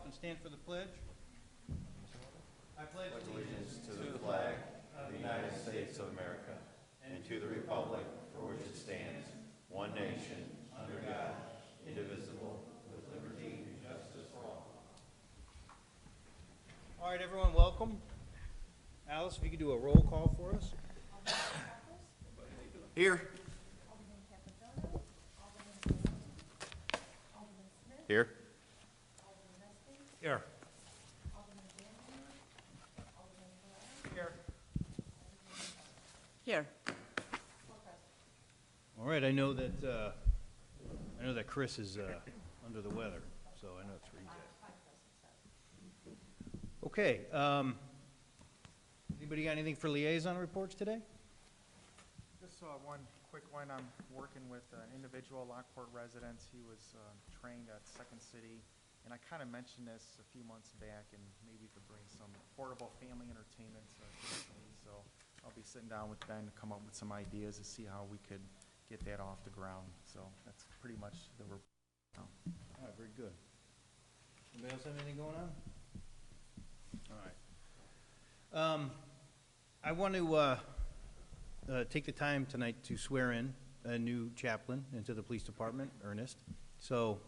up and stand for the pledge. I pledge Allegiance to the flag of the United States of America and to the republic for which it stands, one nation, under God, indivisible, with liberty and justice for all. All right, everyone, welcome. Alice, if you could do a roll call for us. Here. Here. Here. Here. All right, I know that Chris is under the weather, so I know it's where he's at. Okay. Anybody got anything for liaison reports today? Just one quick one. I'm working with an individual Lockport resident. He was trained at Second City, and I kind of mentioned this a few months back, and maybe we could bring some affordable family entertainment to the city. So I'll be sitting down with Ben to come up with some ideas to see how we could get that off the ground. So that's pretty much the report now. All right, very good. Anybody else have anything going on? All right. I want to take the time tonight to swear in a new chaplain into the police department, Ernest. So,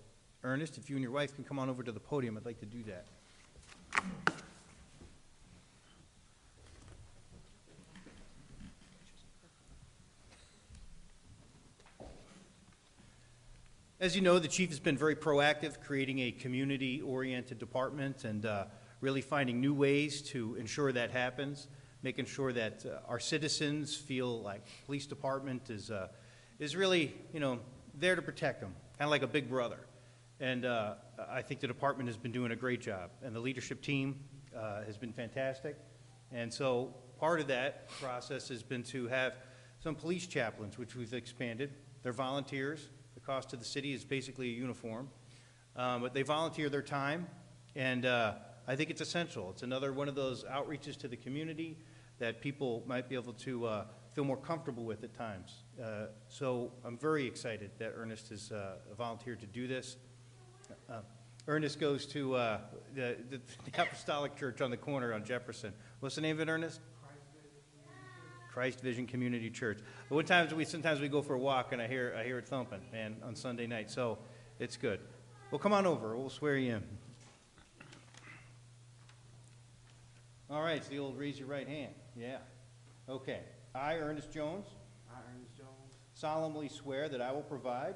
Ernest, if you and your wife can come on over to the podium, I'd like to do that. As you know, the chief has been very proactive, creating a community-oriented department and really finding new ways to ensure that happens, making sure that our citizens feel like police department is really, there to protect them, kind of like a big brother. And I think the department has been doing a great job, and the leadership team has been fantastic. And so part of that process has been to have some police chaplains, which we've expanded. They're volunteers. The cost to the city is basically a uniform, but they volunteer their time, and I think it's essential. It's another one of those outreaches to the community that people might be able to feel more comfortable with at times. So I'm very excited that Ernest has volunteered to do this. Ernest goes to the Apostolic Church on the corner on Jefferson. What's the name of it, Ernest? Christ Vision Community Church. But sometimes we go for a walk and I hear it thumping, man, on Sunday night. So it's good. Well, come on over. We'll swear you in. All right, it's the old raise your right hand. Yeah. Okay. I, Ernest Jones, solemnly swear that I will provide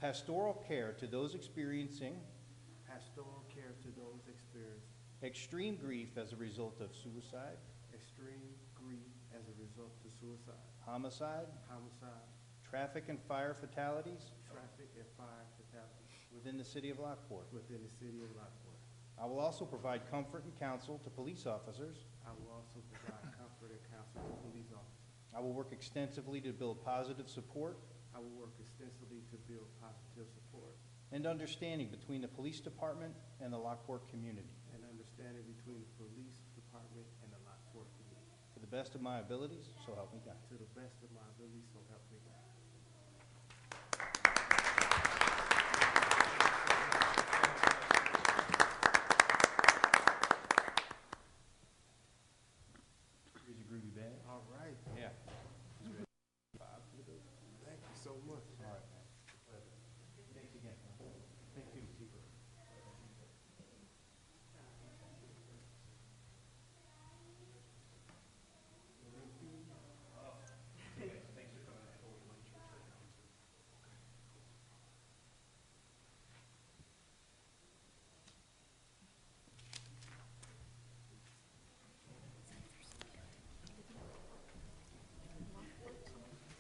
pastoral care to those experiencing extreme grief as a result of suicide, homicide, traffic and fire fatalities within the city of Lockport. I will also provide comfort and counsel to police officers. I will work extensively to build positive support and understanding between the police department and the Lockport community. To the best of my abilities, so help me God. Here's your groovy bag. All right. Yeah. Thank you so much. All right, man. Thanks again. Thank you, Keeper.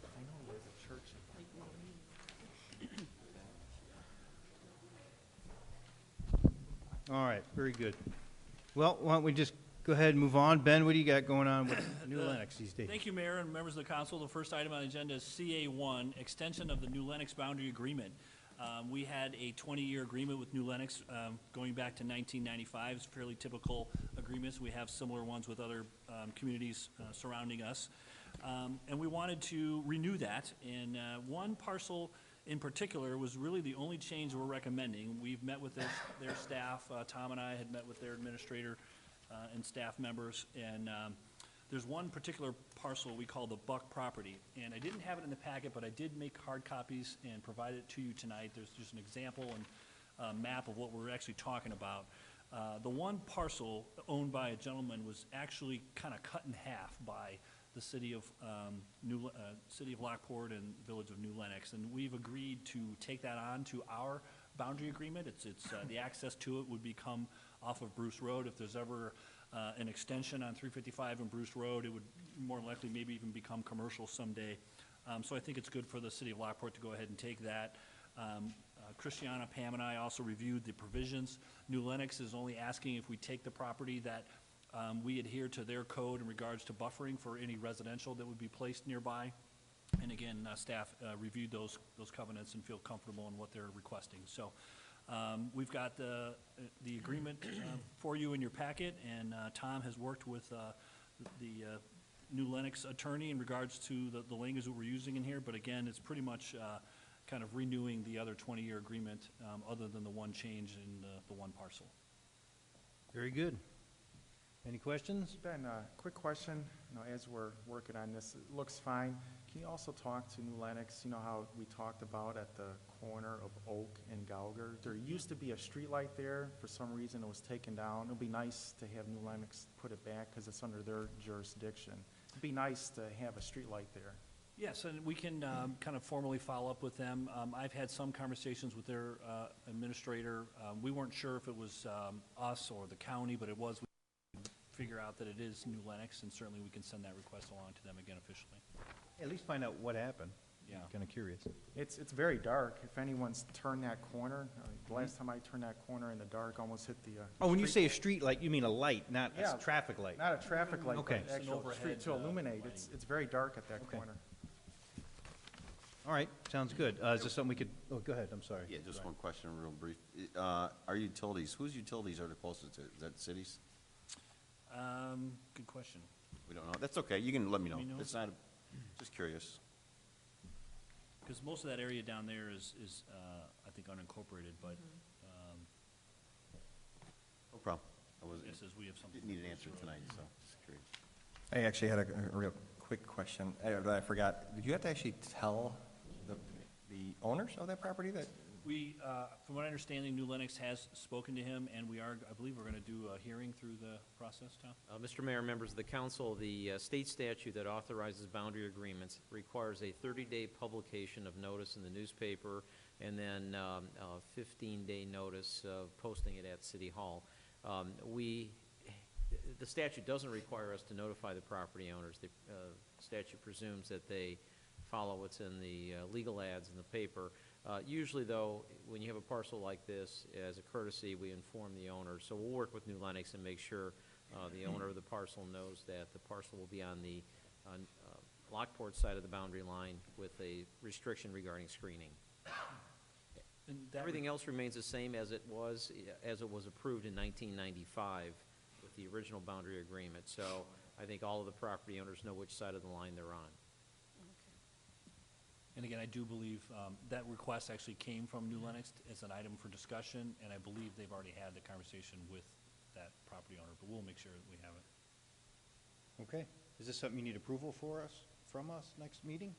I know there's a church. All right, very good. Well, why don't we just go ahead and move on. Ben, what do you got going on with New Lenox these days? Thank you, Mayor and members of the council. The first item on the agenda is CA1, extension of the New Lenox boundary agreement. We had a 20-year agreement with New Lenox going back to 1995. It's fairly typical agreements. We have similar ones with other communities surrounding us. And we wanted to renew that. And one parcel in particular was really the only change we're recommending. We've met with their staff. Tom and I had met with their administrator and staff members, and there's one particular parcel we call the Buck property, and I didn't have it in the packet, but I did make hard copies and provide it to you tonight. There's just an example and map of what we're actually talking about. The one parcel owned by a gentleman was actually kind of cut in half by the city of Lockport and village of New Lenox, and we've agreed to take that on to our boundary agreement. It's the access to it would become off of Bruce Road. If there's ever an extension on 355 and Bruce Road, it would more likely maybe even become commercial someday. So I think it's good for the city of Lockport to go ahead and take that. Christiana, Pam, and I also reviewed the provisions. New Lenox is only asking if we take the property that we adhere to their code in regards to buffering for any residential that would be placed nearby. And again, staff reviewed those covenants and feel comfortable in what they're requesting. So we've got the agreement for you in your packet, and Tom has worked with the New Lenox attorney in regards to the language that we're using in here. But again, it's pretty much kind of renewing the other 20-year agreement, other than the one change in the one parcel. Very good. Any questions? Ben, quick question, as we're working on this, it looks fine. Can you also talk to New Lenox, how we talked about at the corner of Oak and Gauger? There used to be a street light there. For some reason, it was taken down. It'd be nice to have New Lenox put it back because it's under their jurisdiction. It'd be nice to have a street light there. Yes, and we can kind of formally follow up with them. I've had some conversations with their administrator. We weren't sure if it was us or the county, but it was. We figure out that it is New Lenox, and certainly we can send that request along to them again officially. At least find out what happened. Yeah. Kind of curious. It's very dark. If anyone's turned that corner, the last time I turned that corner in the dark, almost hit the Oh, when you street. say a street light, you mean a light, not Yeah. a traffic light. Not a traffic light, Okay. but It's an actual overhead, street to illuminate. lighting. It's very dark at that Okay. corner. All right, sounds good. Is this something we could, oh, go ahead, I'm sorry. Yeah, just one question, real brief. Our utilities, whose utilities are the closest to? Is that cities? Good question. We don't know. That's okay. You can let me know. We know. It's not, just curious. Because most of that area down there is I think, unincorporated, but No problem. I was, it says we have something. didn't need an answer tonight, so just curious. I actually had a real quick question that I forgot. Did you have to actually tell the owners of that property that? We, from what I understand, New Lenox has spoken to him, and I believe we're going to do a hearing through the process, Tom? Mr. Mayor, members of the council, the state statute that authorizes boundary agreements requires a 30-day publication of notice in the newspaper and then a 15-day notice of posting it at City Hall. The statute doesn't require us to notify the property owners. The statute presumes that they follow what's in the legal ads in the paper. Usually, though, when you have a parcel like this, as a courtesy, we inform the owner. So we'll work with New Lenox and make sure the owner of the parcel knows that the parcel will be on the Lockport side of the boundary line with a restriction regarding screening. And that Everything else remains the same as it was approved in 1995 with the original boundary agreement. So I think all of the property owners know which side of the line they're on. And again, I do believe that request actually came from New Lenox as an item for discussion, and I believe they've already had the conversation with that property owner, but we'll make sure that we have it. Okay. Is this something you need approval from us next meeting?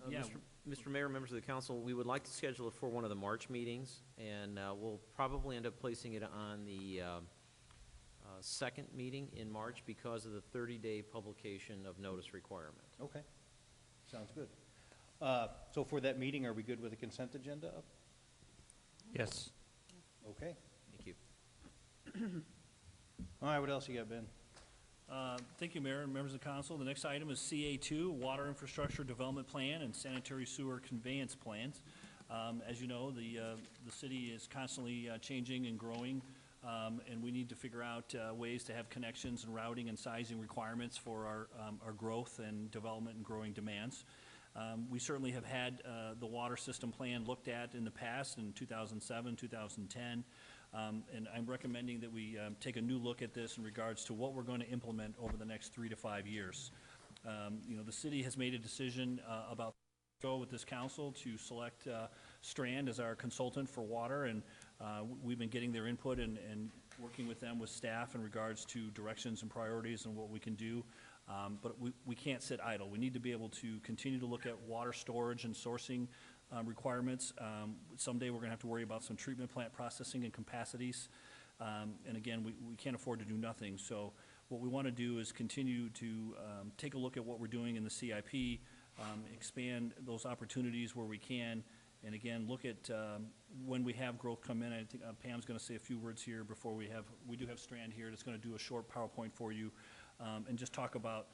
Yeah, Mr. Mayor, members of the council, we would like to schedule it for one of the March meetings, and we'll probably end up placing it on the second meeting in March because of the 30-day publication of notice requirement. Okay. Sounds good. So for that meeting, are we good with the consent agenda up? yes. Thank Okay. you. All right, what else you got, Ben? Thank you, Mayor and members of the council. The next item is CA2, Water Infrastructure Development Plan and Sanitary Sewer Conveyance Plans. As you know, the city is constantly changing and growing, and we need to figure out ways to have connections and routing and sizing requirements for our growth and development and growing demands. We certainly have had the water system plan looked at in the past in 2007, 2010. And I'm recommending that we take a new look at this in regards to what we're going to implement over the next 3 to 5 years. The city has made a decision about go with this council to select Strand as our consultant for water, and we've been getting their input and working with them with staff in regards to directions and priorities and what we can do. But we can't sit idle. We need to be able to continue to look at water storage and sourcing requirements. Someday we're going to have to worry about some treatment plant processing and capacities. And again, we can't afford to do nothing. So what we want to do is continue to take a look at what we're doing in the CIP, expand those opportunities where we can, and again, look at when we have growth come in. I think Pam's going to say a few words here before we do have Strand here that's going to do a short PowerPoint for you, and just talk about,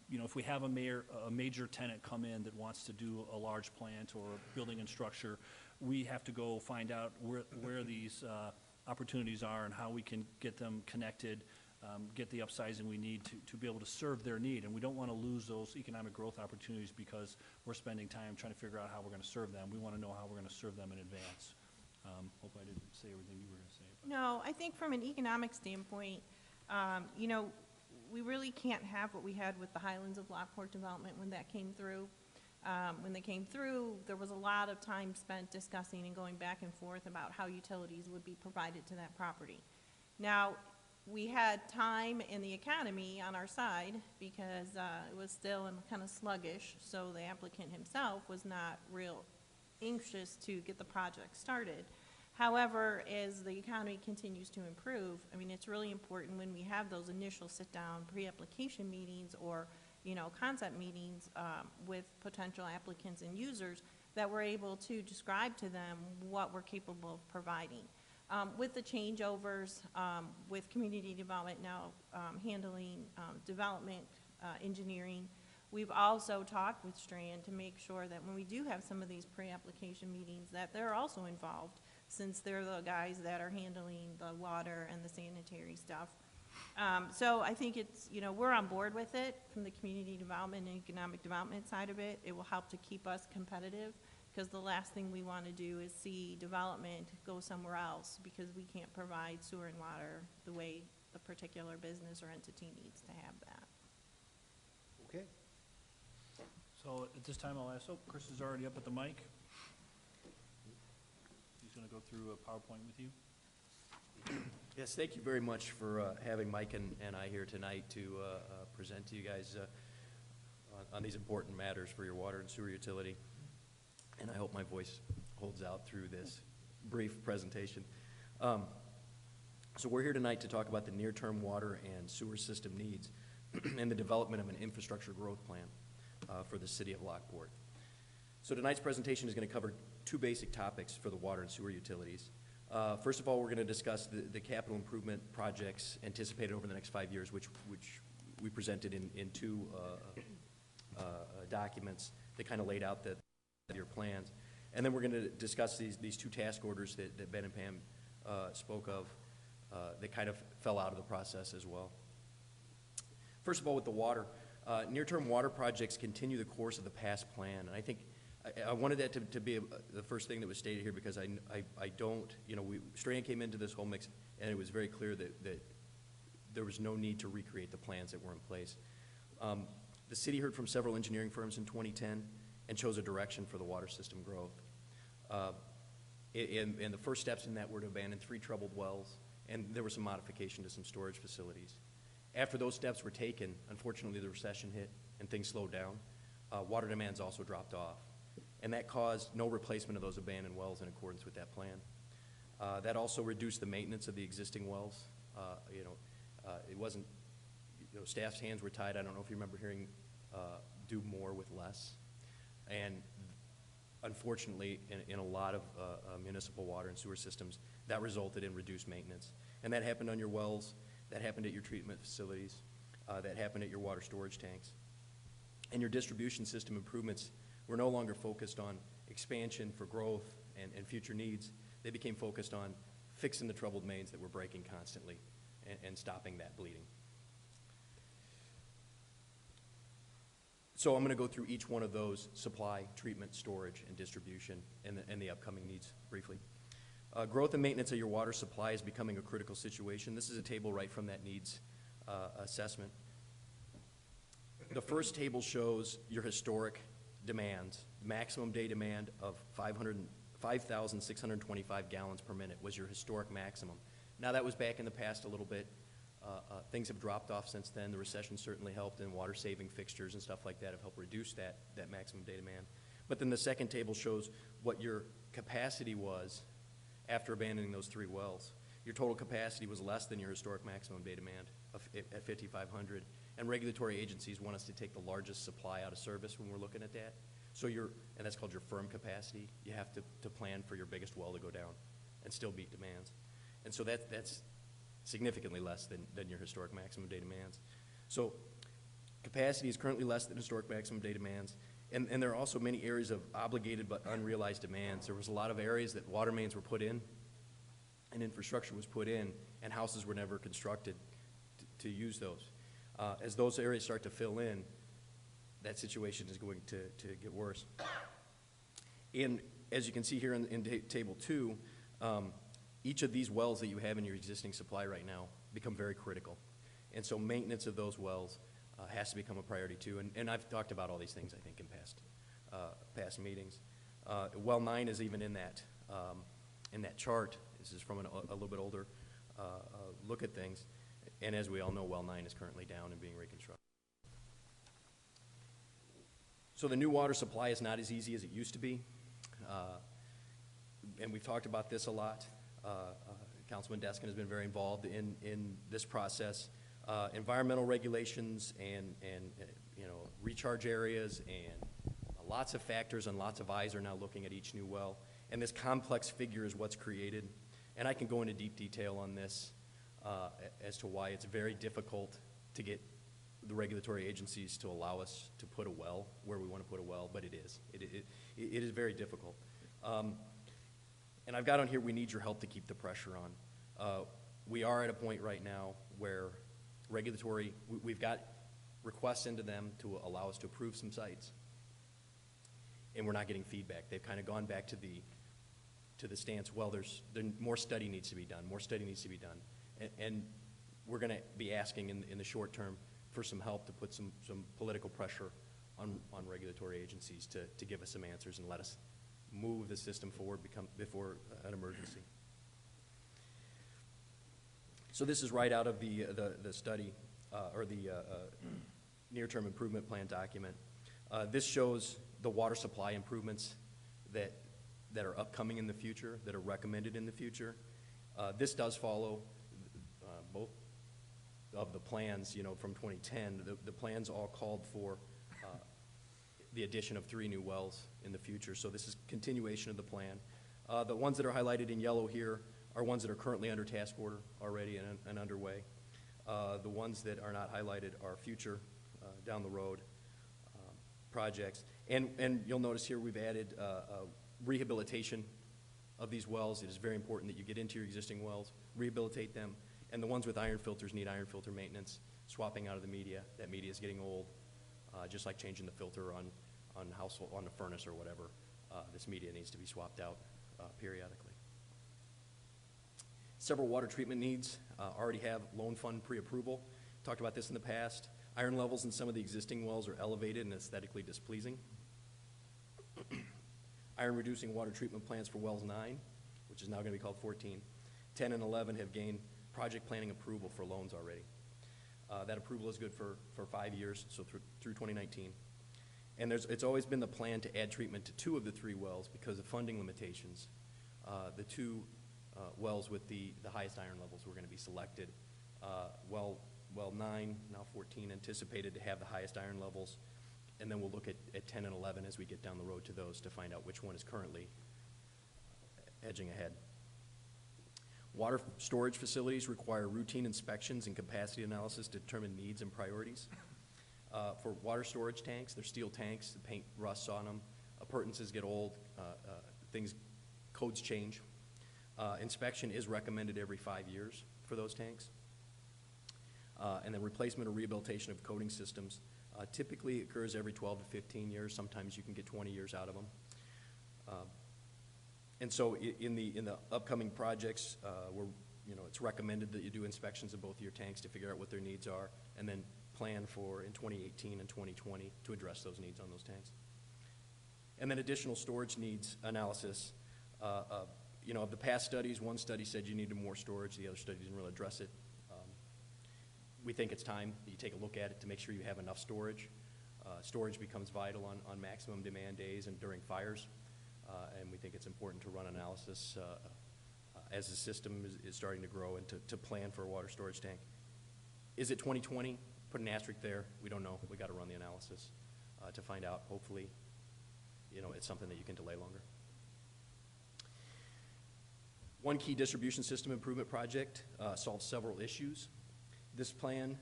you know, if we have a major tenant come in that wants to do a large plant or building and structure, we have to go find out where these opportunities are and how we can get them connected, get the upsizing we need to be able to serve their need. And we don't want to lose those economic growth opportunities because we're spending time trying to figure out how we're going to serve them. We want to know how we're going to serve them in advance. Hope I didn't say everything you were going to say. But. No, I think from an economic standpoint, you know, we really can't have what we had with the Highlands of Lockport development when that came through. When they came through, there was a lot of time spent discussing and going back and forth about how utilities would be provided to that property. Now, we had time and the economy on our side because it was still kind of sluggish, so the applicant himself was not real anxious to get the project started. However, as the economy continues to improve, I mean, it's really important when we have those initial sit-down pre-application meetings or, you know, concept meetings with potential applicants and users that we're able to describe to them what we're capable of providing. With the changeovers, with community development now handling development engineering, we've also talked with Strand to make sure that when we do have some of these pre-application meetings that they're also involved, since they're the guys that are handling the water and the sanitary stuff. So I think it's, you know, we're on board with it from the community development and economic development side of it. It will help to keep us competitive because the last thing we want to do is see development go somewhere else because we can't provide sewer and water the way a particular business or entity needs to have that. Okay. So at this time, I'll ask, oh, Chris is already up at the mic. He's going to go through a PowerPoint with you. Yes, thank you very much for having Mike and I here tonight to present to you guys on these important matters for your water and sewer utility. And I hope my voice holds out through this brief presentation. So we're here tonight to talk about the near-term water and sewer system needs and the development of an infrastructure growth plan for the city of Lockport. So tonight's presentation is going to cover two basic topics for the water and sewer utilities. First of all, we're going to discuss the capital improvement projects anticipated over the next 5 years, which we presented in two documents that kind of laid out your plans. And then we're going to discuss these two task orders that Ben and Pam spoke of that kind of fell out of the process as well. First of all, with the water, near-term water projects continue the course of the past plan, and I think I wanted that to be the first thing that was stated here because I don't, you know, Strand came into this whole mix and it was very clear that there was no need to recreate the plans that were in place. The city heard from several engineering firms in 2010 and chose a direction for the water system growth. And the first steps in that were to abandon 3 troubled wells, and there was some modification to some storage facilities. After those steps were taken, unfortunately the recession hit and things slowed down. Water demands also dropped off. And that caused no replacement of those abandoned wells in accordance with that plan. That also reduced the maintenance of the existing wells. It wasn't, you know, staff's hands were tied. I don't know if you remember hearing do more with less. And unfortunately, in a lot of municipal water and sewer systems, that resulted in reduced maintenance. And that happened on your wells, that happened at your treatment facilities, that happened at your water storage tanks. And your distribution system improvements were no longer focused on expansion for growth and future needs. They became focused on fixing the troubled mains that were breaking constantly and stopping that bleeding. So I'm going to go through each one of those: supply, treatment, storage, and distribution, and the upcoming needs briefly. Growth and maintenance of your water supply is becoming a critical situation. This is a table right from that needs assessment. The first table shows your historic demands, maximum day demand of 5,625 gallons per minute was your historic maximum. Now, that was back in the past a little bit. Things have dropped off since then. The recession certainly helped, and water-saving fixtures and stuff like that have helped reduce that maximum day demand. But then the second table shows what your capacity was after abandoning those 3 wells. Your total capacity was less than your historic maximum day demand at 5,500. And regulatory agencies want us to take the largest supply out of service when we're looking at that. So and that's called your firm capacity. You have to plan for your biggest well to go down and still meet demands. And so that's significantly less than your historic maximum day demands. So capacity is currently less than historic maximum day demands. And there are also many areas of obligated but unrealized demands. There was a lot of areas that water mains were put in and infrastructure was put in, and houses were never constructed to use those. As those areas start to fill in, that situation is going to get worse. And as you can see here in Table 2, each of these wells that you have in your existing supply right now become very critical. And so maintenance of those wells has to become a priority too. And I've talked about all these things, I think, in past meetings. Well 9 is even in that chart. This is from a little bit older look at things. And as we all know, well 9 is currently down and being reconstructed. So the new water supply is not as easy as it used to be. And we've talked about this a lot. Councilman Deskin has been very involved in this process. Environmental regulations and recharge areas and lots of factors and lots of eyes are now looking at each new well. And this complex figure is what's created. And I can go into deep detail on this as to why it's very difficult to get the regulatory agencies to allow us to put a well where we want to put a well, but it is. It is very difficult. And I've got on here, we need your help to keep the pressure on. We are at a point right now where we've got requests into them to allow us to approve some sites, and we're not getting feedback. They've kind of gone back to the stance, well, more study needs to be done, and we're going to be asking in the short term for some help to put some political pressure on regulatory agencies to give us some answers and let us move the system forward before an emergency. So this is right out of the study or the near-term improvement plan document. This shows the water supply improvements that are upcoming in the future, that are recommended in the future. This does follow both of the plans, from 2010. The plans all called for the addition of 3 new wells in the future. So this is continuation of the plan. The ones that are highlighted in yellow here are ones that are currently under task order already and underway. The ones that are not highlighted are future, down the road projects. And you'll notice here we've added rehabilitation of these wells. It is very important that you get into your existing wells, rehabilitate them, and the ones with iron filters need iron filter maintenance, swapping out of the media. That media is getting old, just like changing the filter on a furnace or whatever. This media needs to be swapped out periodically. Several water treatment needs already have loan fund pre-approval. Talked about this in the past. Iron levels in some of the existing wells are elevated and aesthetically displeasing. Iron-reducing water treatment plans for wells 9, which is now going to be called 14, 10, and 11 have gained project planning approval for loans already. That approval is good for 5 years, so through 2019. And it's always been the plan to add treatment to 2 of the 3 wells because of funding limitations. The 2 wells with the highest iron levels were going to be selected. Well 9, now 14, anticipated to have the highest iron levels. And then we'll look at 10 and 11 as we get down the road to those to find out which one is currently edging ahead. Water storage facilities require routine inspections and capacity analysis to determine needs and priorities. For water storage tanks, they're steel tanks, the paint rusts on them, appurtenances get old, codes change. Inspection is recommended every 5 years for those tanks. And then replacement or rehabilitation of coating systems typically occurs every 12 to 15 years. Sometimes you can get 20 years out of them. And so in the upcoming projects, it's recommended that you do inspections of both of your tanks to figure out what their needs are, and then plan for in 2018 and 2020 to address those needs on those tanks. And then additional storage needs analysis. You know, of the past studies, one study said you needed more storage, the other study didn't really address it. We think it's time that you take a look at it to make sure you have enough storage. Storage becomes vital on maximum demand days and during fires, and we think it's important to run analysis as the system is starting to grow and to plan for a water storage tank. Is it 2020? Put an asterisk there. We don't know. We got to run the analysis to find out. Hopefully, you know, it's something that you can delay longer. One key distribution system improvement project solves several issues. This plan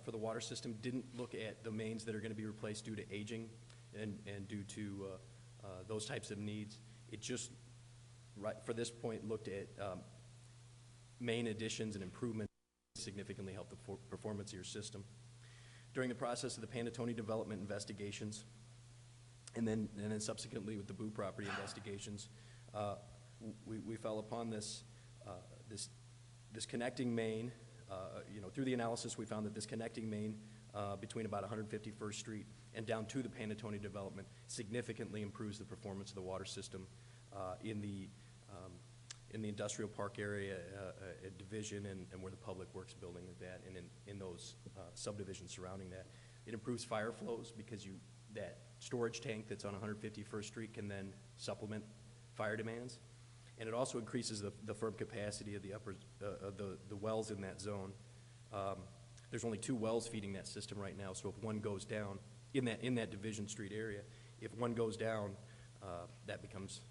for the water system didn't look at the mains that are going to be replaced due to aging and due to those types of needs. It just, right for this point, looked at main additions and improvements that significantly help the performance of your system. During the process of the Panatone development investigations, and then subsequently with the Boo property investigations, we fell upon this connecting main. You know, through the analysis, we found that this connecting main between about 151st Street and down to the Panatone development significantly improves the performance of the water system in the industrial park area, division, and where the public works building is at, and in those subdivisions surrounding that. It improves fire flows because that storage tank that's on 151st Street can then supplement fire demands. And it also increases the firm capacity of the wells in that zone. There's only 2 wells feeding that system right now, so if one goes down in that Division Street area, if one goes down, that becomes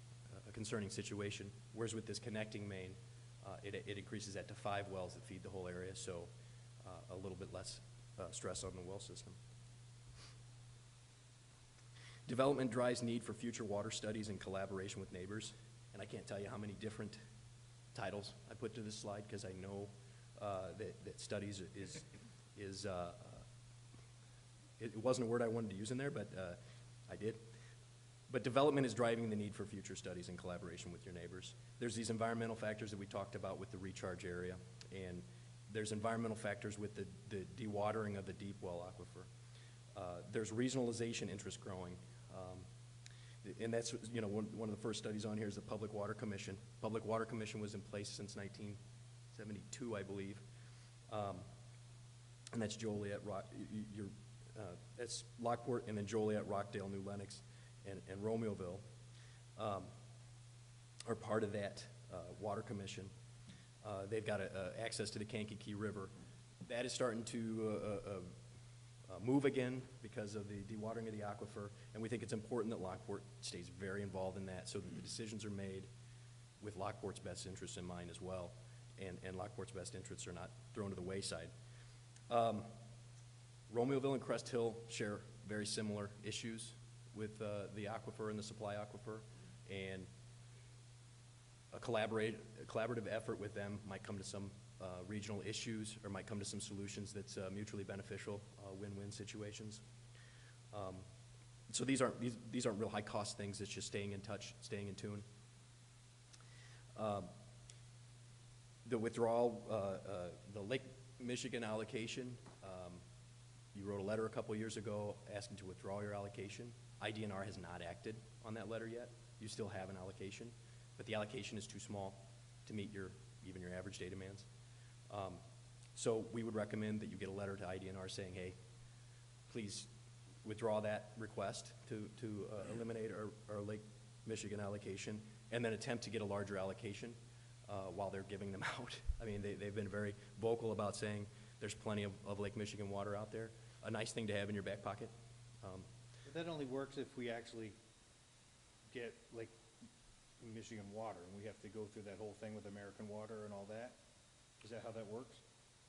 a concerning situation. Whereas with this connecting main, it increases that to 5 wells that feed the whole area, so a little bit less stress on the well system. Development drives need for future water studies in collaboration with neighbors. And I can't tell you how many different titles I put to this slide because I know that studies it wasn't a word I wanted to use in there, but I did. But development is driving the need for future studies in collaboration with your neighbors. There's these environmental factors that we talked about with the recharge area, and there's environmental factors with the dewatering of the deep well aquifer. There's regionalization interest growing. And that's, you know, one of the first studies on here is the Public Water Commission. Public Water Commission was in place since 1972, I believe. And that's Joliet, that's Lockport, and then Joliet, Rockdale, New Lenox, and Romeoville are part of that Water Commission. They've got access to the Kankakee River. That is starting to move again because of the dewatering of the aquifer, and we think it's important that Lockport stays very involved in that so that the decisions are made with Lockport's best interests in mind as well, and Lockport's best interests are not thrown to the wayside. Romeoville and Crest Hill share very similar issues with the aquifer and the supply aquifer, and a collaborative effort with them might come to some regional issues or might come to some solutions that's mutually beneficial, win-win situations. So these aren't real high-cost things. It's just staying in touch, staying in tune. The withdrawal, the Lake Michigan allocation, you wrote a letter a couple years ago asking to withdraw your allocation. IDNR has not acted on that letter yet. You still have an allocation, but the allocation is too small to meet even your average day demands. So we would recommend that you get a letter to IDNR saying, hey, please withdraw that request to eliminate our Lake Michigan allocation, and then attempt to get a larger allocation while they're giving them out. I mean, they've been very vocal about saying there's plenty of Lake Michigan water out there. A nice thing to have in your back pocket. But that only works if we actually get Lake Michigan water, and we have to go through that whole thing with American Water and all that. Is that how that works?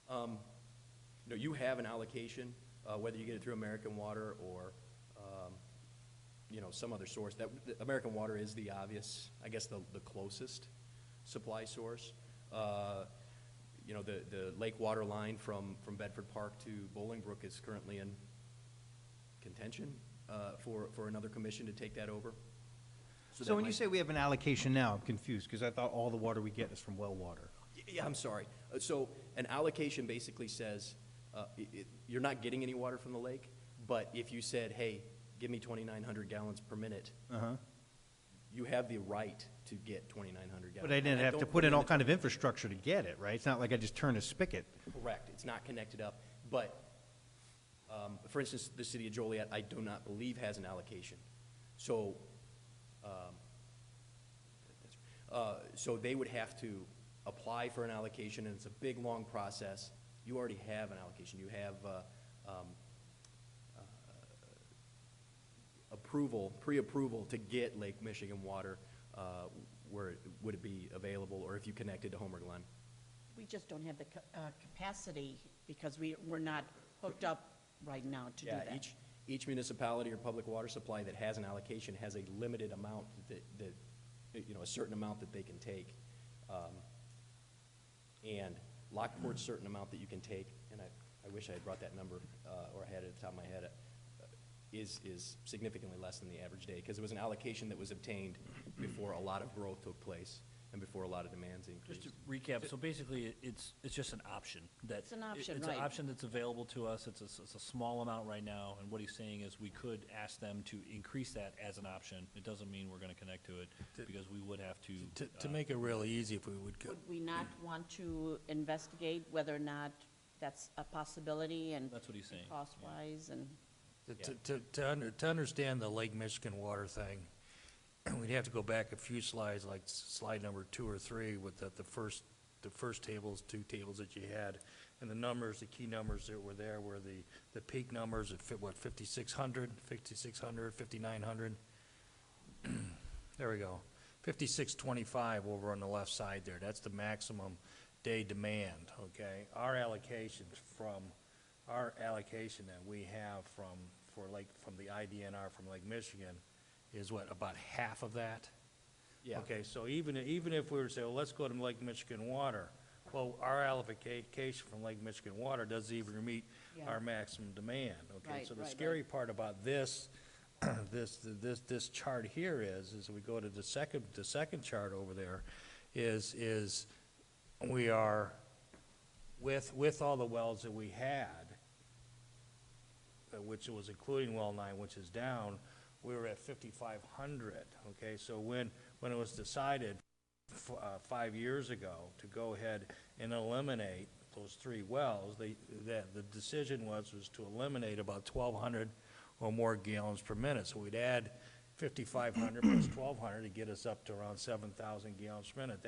No, you have an allocation, whether you get it through American Water or some other source. American Water is the obvious, I guess, the closest supply source. The lake water line from Bedford Park to Bolingbrook is currently in contention for another commission to take that over. So when you say we have an allocation now, I'm confused, because I thought all the water we get is from well water. Yeah, I'm sorry. So an allocation basically says you're not getting any water from the lake, but if you said, hey, give me 2,900 gallons per minute, Uh-huh. you have the right to get 2,900 gallons. But I didn't And have to don't put in it all the- kind of infrastructure to get it, right? It's not like I just turn a spigot. Correct, it's not connected up, but, for instance, the city of Joliet, I do not believe has an allocation. So, so they would have to apply for an allocation, and it's a big, long process. You already have an allocation, you have, approval, pre-approval to get Lake Michigan water, would it be available, or if you connected to Homer Glen? We just don't have the capacity because we're not hooked up right now to do Yeah, that. each municipality or public water supply that has an allocation has a limited amount that you know, a certain amount that they can take. And Lockport's certain amount that you can take, and I wish I had brought that number, or I had it at the top of my head, is significantly less than the average day, because it was an allocation that was obtained before a lot of growth took place and before a lot of demands increased. Just to recap, so basically, it's just an option. It's an option, It's an right. option that's available to us. It's a small amount right now, and what he's saying is we could ask them to increase that as an option. It doesn't mean we're gonna connect to it, because we would have to. To make it really easy, if we would go, Would we not want to investigate whether or not that's a possibility and That's what he's saying. cost-wise and? to understand the Lake Michigan water thing, we'd have to go back a few slides, like slide number 2 or 3, with the first tables, 2 tables that you had, and the numbers, the key numbers that were there were the peak numbers at 5,600, 5,900. There we go. 5,625 over on the left side there. That's the maximum day demand, okay? Our allocation that we have from the IDNR from Lake Michigan is what, about half of that? Yeah. Okay, so even if we were to say, well, let's go to Lake Michigan water, well, our allocation from Lake Michigan water doesn't even meet Yeah. our maximum demand, okay? Right, So the right, scary part about this, this chart here is we go to the second chart over there, is we are, with all the wells that we had, which was including well 9, which is down, we were at 5,500, okay? So when it was decided 5 years ago to go ahead and eliminate those 3 wells, the decision was to eliminate about 1,200 or more gallons per minute. So we'd add 5,500 plus 1,200 to get us up to around 7,000 gallons per minute.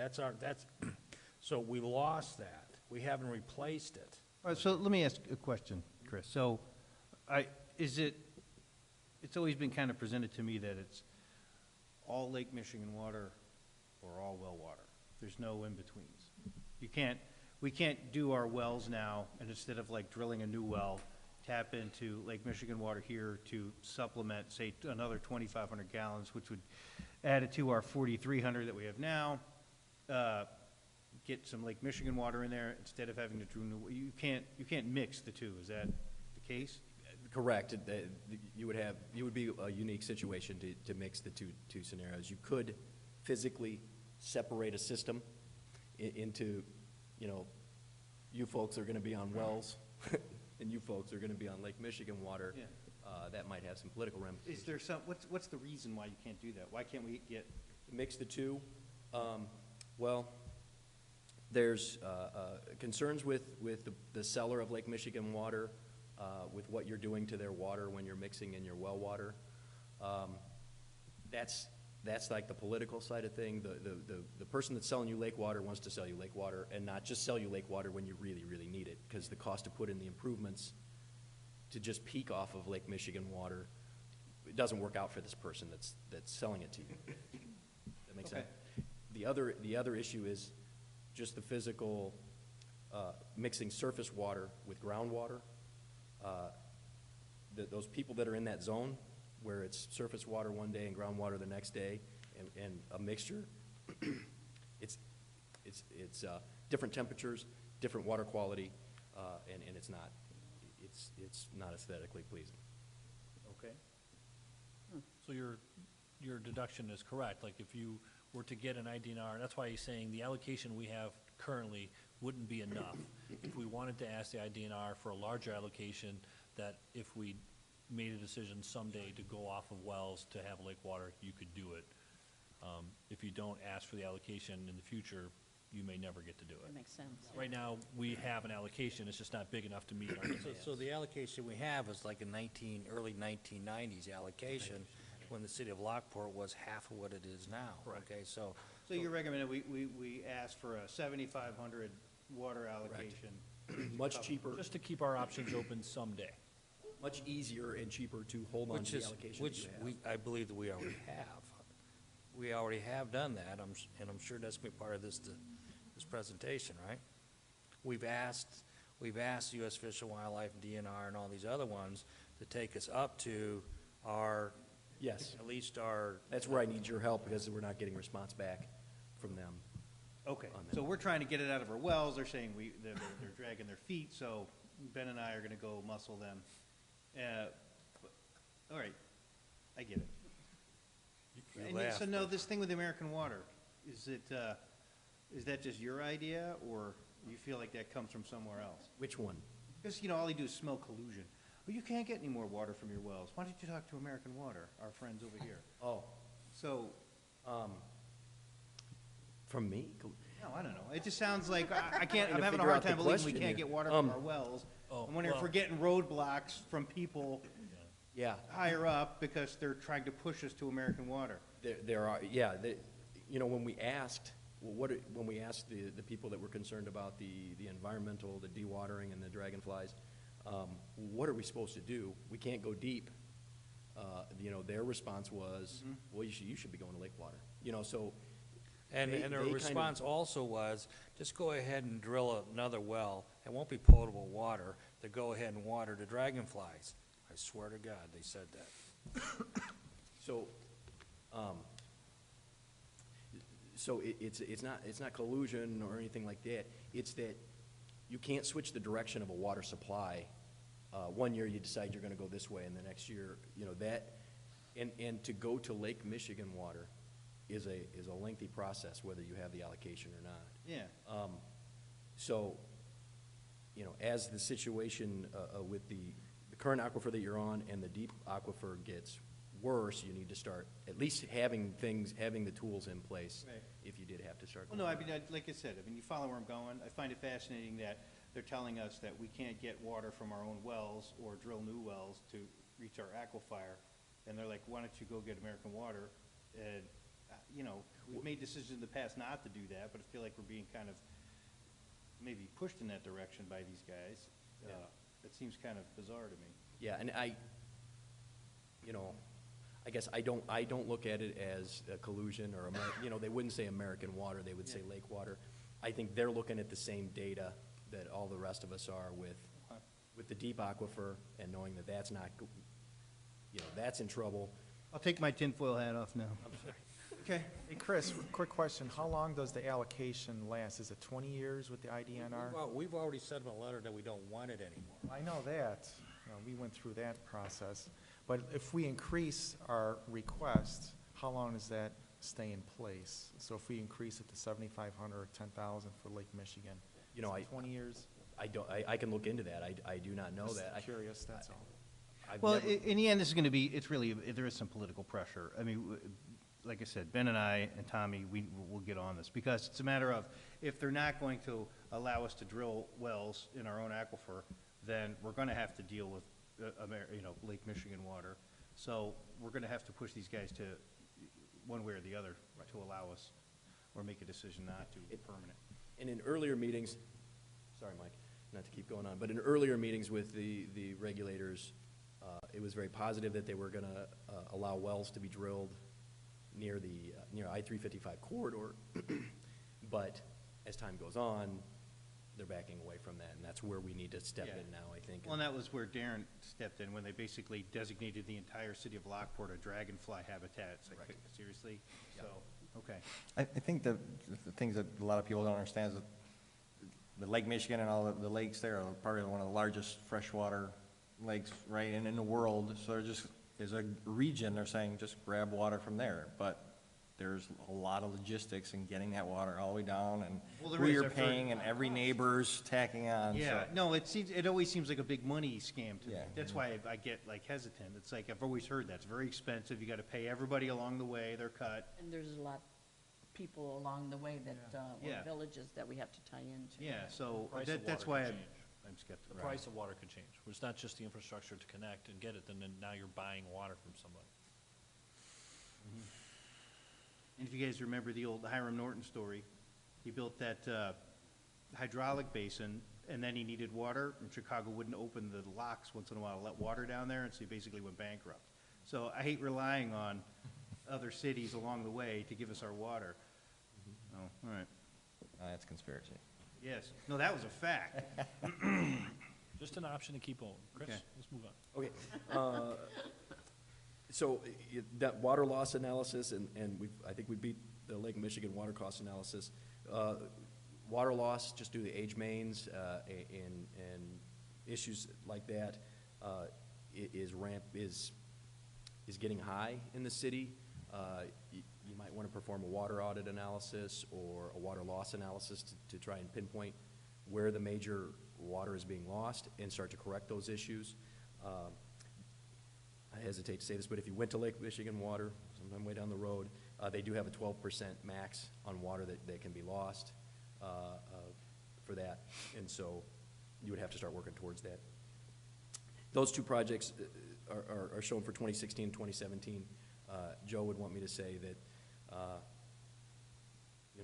So we lost that. We haven't replaced it. All right, so let me ask a question, Chris. So, it's always been kind of presented to me that it's all Lake Michigan water or all well water. There's no in-betweens. We can't do our wells now, and instead of like drilling a new well, tap into Lake Michigan water here to supplement, say, another 2,500 gallons, which would add it to our 4,300 that we have now, get some Lake Michigan water in there instead of having to drill new. You can't mix the two. Is that the case? Correct. You would be a unique situation to mix the two scenarios. You could physically separate a system into, you know, you folks are going to be on wells, and you folks are going to be on Lake Michigan water. Yeah. That might have some political ramifications. Is there what's the reason why you can't do that? Why can't we get? Mix the two? Well, there's concerns with the seller of Lake Michigan water, with what you're doing to their water when you're mixing in your well water. That's like the political side of thing. The person that's selling you lake water wants to sell you lake water and not just sell you lake water when you really, really need it, because the cost to put in the improvements to just peak off of Lake Michigan water, it doesn't work out for this person that's selling it to you. That makes sense? The other issue is just the physical mixing surface water with groundwater. Those people that are in that zone where it's surface water one day and groundwater the next day, and a mixture, it's different temperatures, different water quality, and it's not aesthetically pleasing. Okay. So your deduction is correct. Like, if you were to get an IDNR, that's why he's saying the allocation we have currently wouldn't be enough. If we wanted to ask the IDNR for a larger allocation, that if we made a decision someday to go off of wells to have lake water, you could do it. If you don't ask for the allocation in the future, you may never get to do That it. makes sense. Right now, we have an allocation, it's just not big enough to meet our demands. So the allocation we have is like a early 1990s allocation, when the city of Lockport was half of what it is now. Okay, so, So you recommend we ask for a 7,500 water allocation? Much cheaper, Just to keep our options open someday. much easier and cheaper to hold on which to the is, allocation that which you have. I believe that we already have. We already have done that, and I'm sure that's gonna be part of this presentation, right? We've asked U.S. Fish and Wildlife, DNR, and all these other ones to take us up to our, Yes, at least our. that's where I need your help, because we're not getting response back from them. Okay, On that. so we're trying to get it out of our wells, they're saying they're dragging their feet, so Ben and I are gonna go muscle them. All right, I get it. You And laugh, so no, but- this thing with American Water, is that just your idea, or you feel like that comes from somewhere else? Which one? Because, all they do is smell collusion. Well, you can't get any more water from your wells. Why don't you talk to American Water, our friends over here? Oh, So, from me? no, I don't know. It just sounds like, I can't, Trying I'm to having a figure hard out the time believing we question can't here. get water from our wells. Oh, I'm wondering if well- we're getting roadblocks from people Yeah, higher up because they're trying to push us to American Water. there are, yeah, when we asked, when we asked the people that were concerned about the environmental, the dewatering and the dragonflies, what are we supposed to do? We can't go deep. Their response was, well, you should be going to lake water. So. And they their kind of- response also was, just go ahead and drill another well. It won't be potable water, to go ahead and water the dragonflies. I swear to God, they said that. So, it's not collusion or anything like that. It's that you can't switch the direction of a water supply. One year you decide you're gonna go this way, and the next year, and to go to Lake Michigan water is a lengthy process, whether you have the allocation or not. Yeah. So, as the situation with the current aquifer that you're on and the deep aquifer gets worse, you need to start at least having the tools in place. Right. If you did have to start. Well, no, like I said, you follow where I'm going. I find it fascinating that they're telling us that we can't get water from our own wells or drill new wells to reach our aquifer. And they're like, why don't you go get American Water? And, we've made decisions in the past not to do that, but I feel like we're being kind of maybe pushed in that direction by these guys. Yeah. It seems kind of bizarre to me. Yeah, and I guess I don't look at it as a collusion or, they wouldn't say American Water, they would say lake water. I think they're looking at the same data that all the rest of us are with the deep aquifer, and knowing that that's not, that's in trouble. I'll take my tinfoil hat off now. Okay. Hey, Chris, quick question. How long does the allocation last? Is it 20 years with the IDNR? Well, we've already sent them a letter that we don't want it anymore. I know that. We went through that process. But if we increase our request, how long does that stay in place? So if we increase it to 7,500 or 10,000 for Lake Michigan, is it 20 years? I can look into that. I do not know Just that. curious, that's all. I've Well, never- in the end, this is going to be, there is some political pressure. Like I said, Ben and I and Tommy, we'll get on this, because it's a matter of, if they're not going to allow us to drill wells in our own aquifer, then we're going to have to deal with, Lake Michigan water. So we're going to have to push these guys to, one way or the other, to allow us, or make a decision not to, permanent. And in earlier meetings, sorry, Mike, not to keep going on, but in earlier meetings with the regulators, it was very positive that they were going to allow wells to be drilled near I-355 corridor. But as time goes on, they're backing away from that, and that's where we need to step Yeah. in now, I think. Well, and that was where Darren stepped in, when they basically designated the entire city of Lockport a dragonfly habitat. It's like, Right. seriously? So, okay. I think the things that a lot of people don't understand is that the Lake Michigan and all the lakes there are probably one of the largest freshwater lakes, right, in the world. So they're just, as a region, they're saying just grab water from there. But there's a lot of logistics in getting that water all the way down, and Well, there who is. you're I've heard- paying, and every neighbor's tacking on, Yeah, so. no, it always seems like a big money scam to me. Yeah. That's why I get like hesitant. It's like, I've always heard that's very expensive. You gotta pay everybody along the way, their cut. And there's a lot of people along the way that, Yeah. or villages that we have to tie into. Yeah, so Price of that's water why could I'm change. I'm skeptical. The price of water could change. It's not just the infrastructure to connect and get it, then now you're buying water from somebody. And if you guys remember the old Hiram Norton story, he built that hydraulic basin, and then he needed water, and Chicago wouldn't open the locks once in a while to let water down there, and so he basically went bankrupt. So I hate relying on other cities along the way to give us our water. Oh, all right. That's conspiracy. Yes. No, that was a fact. Just an option to keep on. Chris, Okay. let's move on. Okay. So that water loss analysis, and I think we beat the Lake Michigan water cost analysis. Water loss, just due to age mains and issues like that, is getting high in the city. You might want to perform a water audit analysis or a water loss analysis to try and pinpoint where the major water is being lost and start to correct those issues. I hesitate to say this, but if you went to Lake Michigan Water, sometime way down the road, they do have a 12% max on water that can be lost for that, and so you would have to start working towards that. Those two projects are shown for 2016 and 2017. Joe would want me to say that,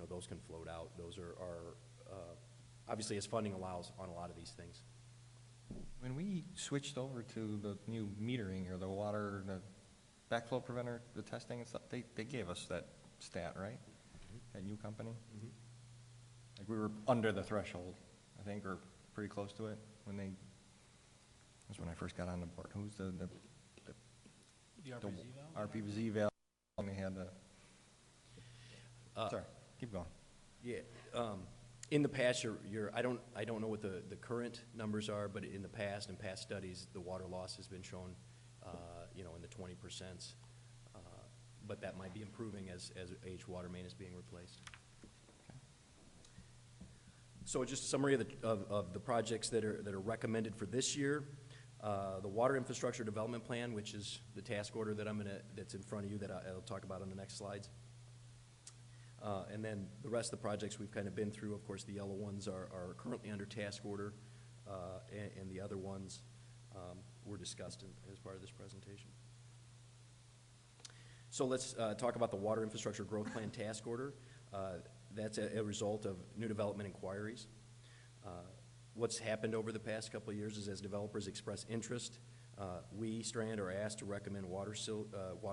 those can float out. Those are obviously, as funding allows on a lot of these things. When we switched over to the new metering or the water, the backflow preventer, the testing and stuff, they gave us that stat, right? That new company? Like we were under the threshold, I think, or pretty close to it that's when I first got on the board. Who's the The RPZ valve? RPZ valve, and they had the, sorry, keep going. Yeah, in the past, I don't know what the current numbers are, but in the past, in past studies, the water loss has been shown, in the 20%. But that might be improving as aged water main is being replaced. So just a summary of the projects that are recommended for this year. The Water Infrastructure Development Plan, which is the task order that's in front of you that I'll talk about on the next slides. And then the rest of the projects we've kind of been through. Of course, the yellow ones are currently under task order, and the other ones were discussed as part of this presentation. So let's talk about the Water Infrastructure Growth Plan task order. That's a result of new development inquiries. What's happened over the past couple of years is as developers express interest, we, Strand, are asked to recommend water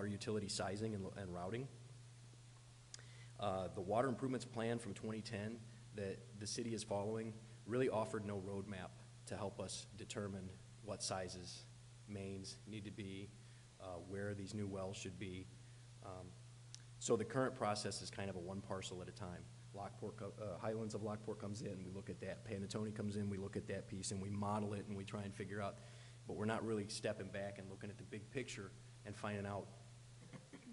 utility sizing and routing. The water improvements plan from 2010 that the city is following really offered no roadmap to help us determine what sizes mains need to be, where these new wells should be. So the current process is kind of a one parcel at a time. Highlands of Lockport comes in, we look at that. Panatone comes in, we look at that piece, and we model it, and we try and figure out, but we're not really stepping back and looking at the big picture and finding out,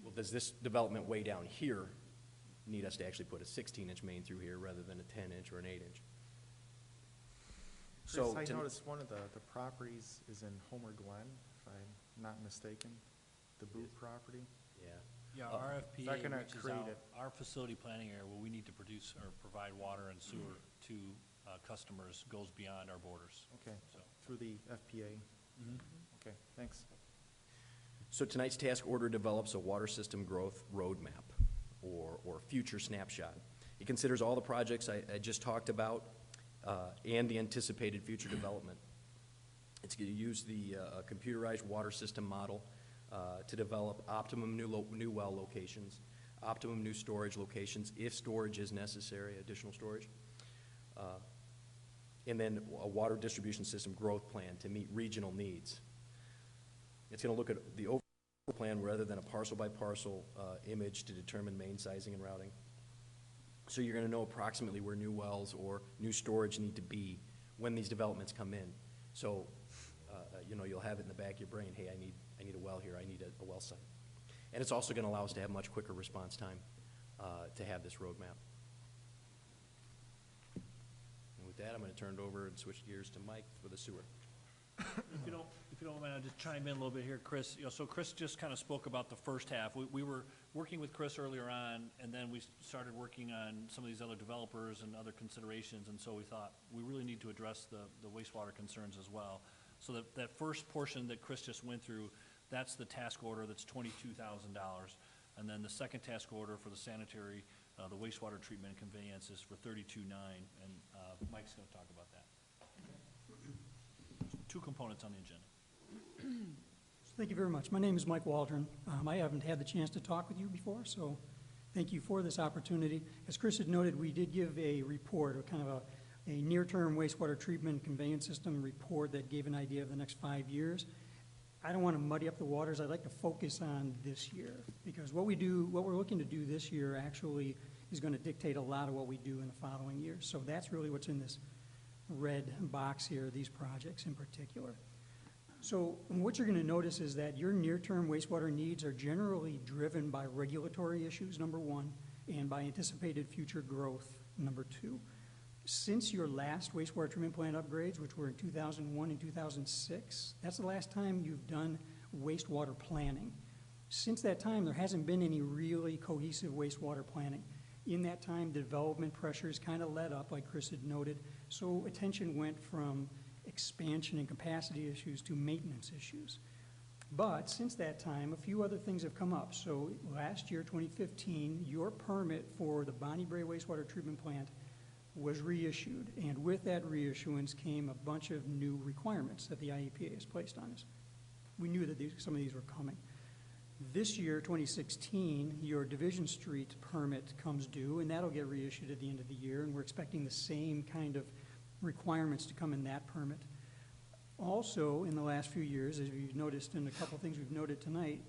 well, does this development way down here need us to actually put a 16-inch main through here rather than a 10-inch or an 8-inch? Chris, I noticed one of the properties is in Homer Glen, if I'm not mistaken, the Boot property. Yeah. Yeah, Is RFPA that gonna reaches create out, our facility planning area where we need to produce or provide water and sewer to customers goes beyond our borders. Okay, So, through the FPA. Okay, thanks. So tonight's task order develops a water system growth roadmap or future snapshot. It considers all the projects I just talked about and the anticipated future development. It's going to use the computerized water system model to develop optimum new well locations, optimum new storage locations, if storage is necessary, additional storage, and then a water distribution system growth plan to meet regional needs. It's going to look at the overall plan rather than a parcel-by-parcel image to determine main sizing and routing. So you're going to know approximately where new wells or new storage need to be when these developments come in. So, you'll have it in the back of your brain, hey, I need a well here, I need a well site. And it's also going to allow us to have much quicker response time. to have this roadmap. And with that, I'm going to turn it over and switch gears to Mike for the sewer. If you don't mind, I'll just chime in a little bit here, Chris. So Chris just kind of spoke about the first half. We were working with Chris earlier on, and then we started working on some of these other developers and other considerations, and so we thought we really need to address the wastewater concerns as well. So that first portion that Chris just went through, that's the task order, that's $22,000. And then the second task order for the sanitary, the wastewater treatment and conveyance is for $32,900, and Mike's going to talk about that. Two components on the agenda. Thank you very much. My name is Mike Waldron. I haven't had the chance to talk with you before, so thank you for this opportunity. As Chris had noted, we did give a report, or kind of a near-term wastewater treatment conveyance system report that gave an idea of the next 5 years. I don't want to muddy up the waters. I'd like to focus on this year, because what we're looking to do this year actually is going to dictate a lot of what we do in the following years. So that's really what's in this red box here, these projects in particular. So what you're going to notice is that your near-term wastewater needs are generally driven by regulatory issues, number one, and by anticipated future growth, number two. Since your last wastewater treatment plant upgrades, which were in 2001 and 2006, that's the last time you've done wastewater planning. Since that time, there hasn't been any really cohesive wastewater planning. In that time, development pressures kind of let up, like Chris had noted, so attention went from expansion and capacity issues to maintenance issues. But since that time, a few other things have come up. So last year, 2015, your permit for the Bonnie Brae wastewater treatment plant was reissued, and with that reissuance came a bunch of new requirements that the IEPA has placed on us. We knew that some of these were coming. This year, 2016, your Division Street permit comes due, and that'll get reissued at the end of the year, and we're expecting the same kind of requirements to come in that permit. Also, in the last few years, as you've noticed in a couple things we've noted tonight,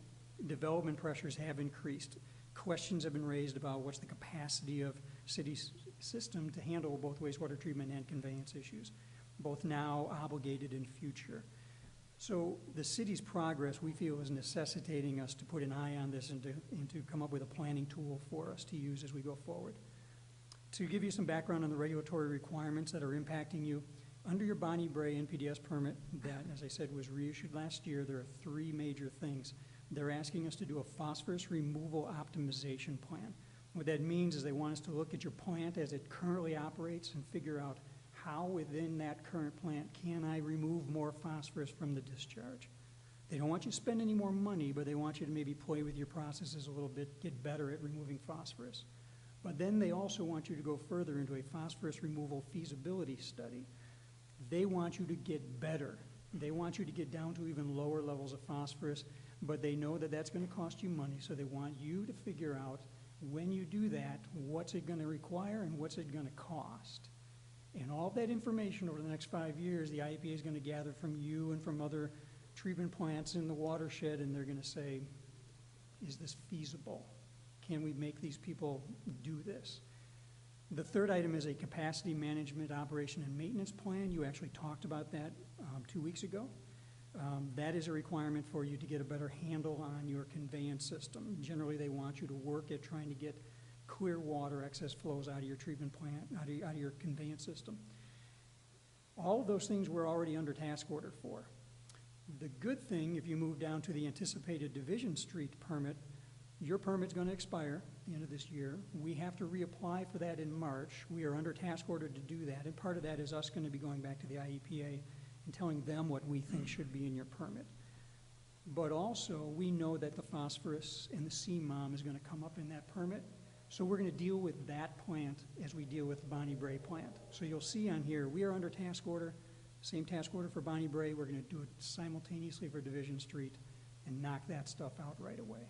development pressures have increased. Questions have been raised about what's the capacity of city's system to handle both wastewater treatment and conveyance issues, both now, obligated, and future. So the city's progress, we feel, is necessitating us to put an eye on this and to come up with a planning tool for us to use as we go forward. To give you some background on the regulatory requirements that are impacting you, under your Bonnie Brae NPDES permit that, as I said, was reissued last year, there are three major things. They're asking us to do a phosphorus removal optimization plan. What that means is they want us to look at your plant as it currently operates and figure out how within that current plant can I remove more phosphorus from the discharge. They don't want you to spend any more money, but they want you to maybe play with your processes a little bit, get better at removing phosphorus. But then they also want you to go further into a phosphorus removal feasibility study. They want you to get better. They want you to get down to even lower levels of phosphorus, but they know that that's going to cost you money, so they want you to figure out, when you do that, what's it going to require and what's it going to cost. And all that information over the next 5 years, the IEPA is going to gather from you and from other treatment plants in the watershed, and they're going to say, is this feasible? Can we make these people do this? The third item is a capacity management operation and maintenance plan. You actually talked about that 2 weeks ago. That is a requirement for you to get a better handle on your conveyance system. Generally, they want you to work at trying to get clear water excess flows out of your treatment plant, out of your conveyance system. All of those things we're already under task order for. The good thing, if you move down to the anticipated Division Street permit, your permit's going to expire at the end of this year. We have to reapply for that in March. We are under task order to do that, and part of that is us going to be going back to the IEPA and telling them what we think should be in your permit. But also, we know that the phosphorus and the CMOM is going to come up in that permit, so we're going to deal with that plant as we deal with the Bonnie Brae plant. So you'll see on here, we are under task order, same task order for Bonnie Brae. We're going to do it simultaneously for Division Street and knock that stuff out right away.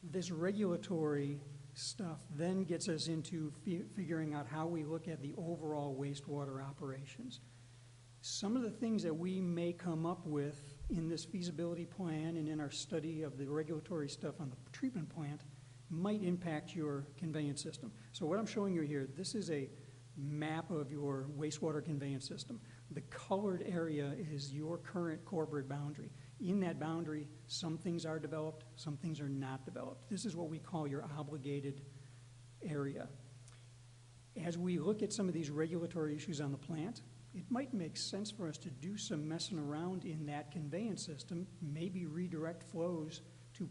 This regulatory stuff then gets us into figuring out how we look at the overall wastewater operations. Some of the things that we may come up with in this feasibility plan and in our study of the regulatory stuff on the treatment plant might impact your conveyance system. So what I'm showing you here, this is a map of your wastewater conveyance system. The colored area is your current corporate boundary. In that boundary, some things are developed, some things are not developed. This is what we call your obligated area. As we look at some of these regulatory issues on the plant, it might make sense for us to do some messing around in that conveyance system, maybe redirect flows to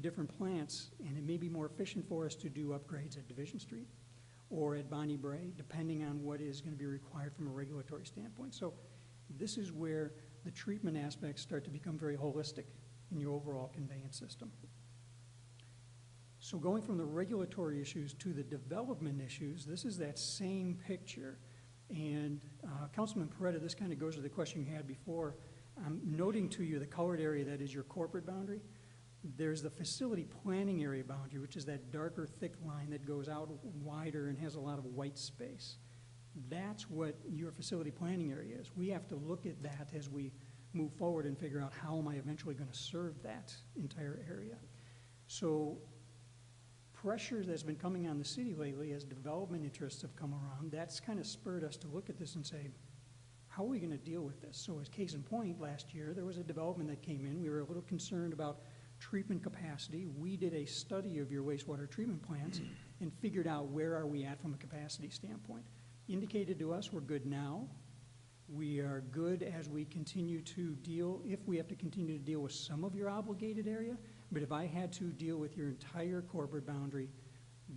different plants, and it may be more efficient for us to do upgrades at Division Street or at Bonnie Bray, depending on what is going to be required from a regulatory standpoint. So this is where the treatment aspects start to become very holistic in your overall conveyance system. So going from the regulatory issues to the development issues, this is that same picture. And Councilman Peretta, this kind of goes to the question you had before. I'm noting to you the colored area that is your corporate boundary. There's the facility planning area boundary, which is that darker, thick line that goes out wider and has a lot of white space. That's what your facility planning area is. We have to look at that as we move forward and figure out how am I eventually going to serve that entire area. So pressure that's been coming on the city lately as development interests have come around, that's kind of spurred us to look at this and say, how are we going to deal with this? So as case in point, last year, there was a development that came in. We were a little concerned about treatment capacity. We did a study of your wastewater treatment plants and figured out where are we at from a capacity standpoint. Indicated to us we're good now. We are good as we continue to deal, if we have to continue to deal with some of your obligated area, but if I had to deal with your entire corporate boundary,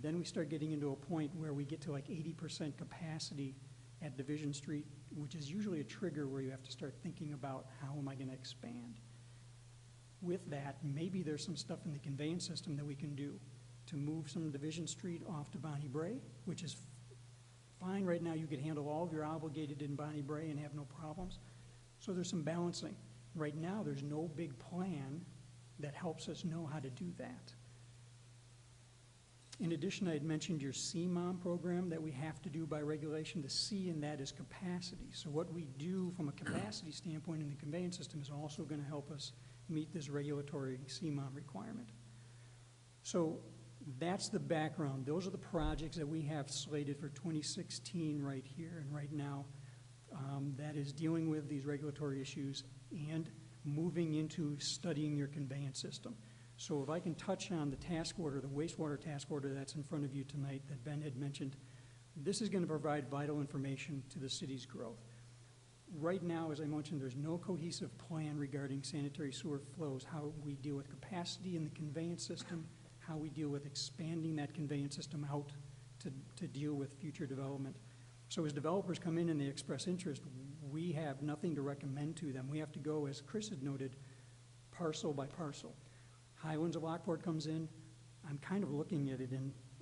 then we start getting into a point where we get to like 80% capacity at Division Street, which is usually a trigger where you have to start thinking about how am I going to expand. With that, maybe there's some stuff in the conveyance system that we can do to move some Division Street off to Bonnie Bray, which is fine right now. You could handle all of your obligated in Bonnie Bray and have no problems. So there's some balancing. Right now, there's no big plan that helps us know how to do that. In addition, I had mentioned your CMOM program that we have to do by regulation. The C in that is capacity. So what we do from a capacity standpoint in the conveyance system is also going to help us meet this regulatory CMOM requirement. So that's the background. Those are the projects that we have slated for 2016 right here and right now. That is dealing with these regulatory issues and moving into studying your conveyance system. So if I can touch on the task order, the wastewater task order that's in front of you tonight that Ben had mentioned, this is going to provide vital information to the city's growth. Right now, as I mentioned, there's no cohesive plan regarding sanitary sewer flows, how we deal with capacity in the conveyance system, how we deal with expanding that conveyance system out to deal with future development. So as developers come in and they express interest, we have nothing to recommend to them. We have to go, as Chris had noted, parcel by parcel. Highlands of Lockport comes in, I'm kind of looking at it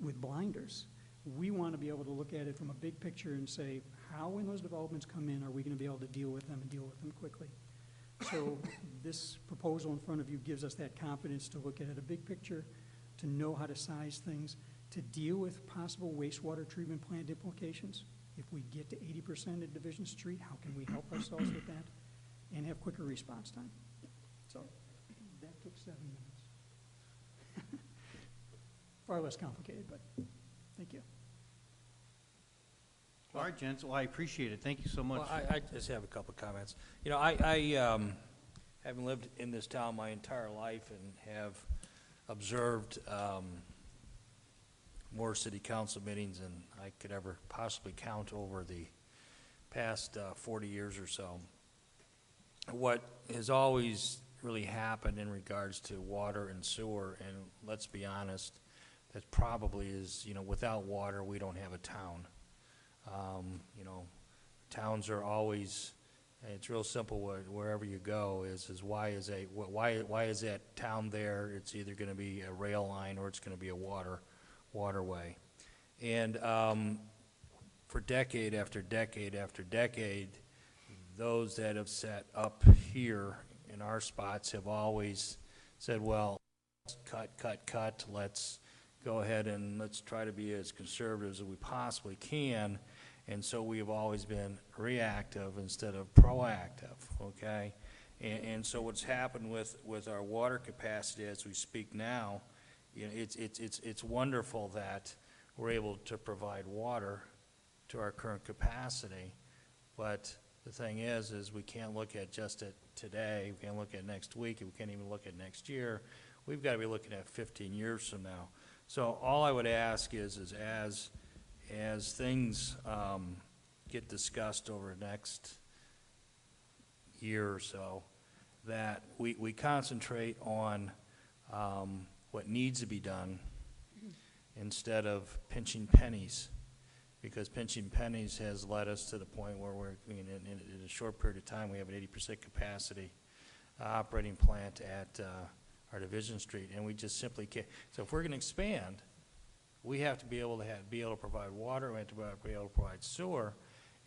with blinders. We want to be able to look at it from a big picture and say, how when those developments come in are we going to be able to deal with them and deal with them quickly? So this proposal in front of you gives us that confidence to look at it a big picture, to know how to size things, to deal with possible wastewater treatment plant implications. If we get to 80% at Division Street, how can we help ourselves with that and have quicker response time? So that took 7 minutes. Far less complicated, but thank you. All right, gents, well, I appreciate it. Thank you so much. Well, I just have a couple of comments. You know, I having lived in this town my entire life and have observed more city council meetings than I could ever possibly count over the past 40 years or so. What has always really happened in regards to water and sewer, and let's be honest, that probably is, you know, without water, we don't have a town. You know, towns are always, it's real simple wherever you go is why is that town there? It's either going to be a rail line or it's going to be a waterway. And for decade after decade after decade, those that have sat up here in our spots have always said, well, cut, let's go ahead and let's try to be as conservative as we possibly can. And so we have always been reactive instead of proactive, okay? And so what's happened with our water capacity as we speak now, you know, it's wonderful that we're able to provide water to our current capacity, but the thing is we can't look at just at today, we can't look at next week, we can't even look at next year. We've got to be looking at 15 years from now. So all I would ask is as things get discussed over the next year or so, that we concentrate on what needs to be done instead of pinching pennies, because pinching pennies has led us to the point where we're, in a short period of time, we have an 80% capacity operating plant at our Division Street, and we just simply can't. So if we're going to expand, we have to be able to provide water, we have to be able to provide sewer,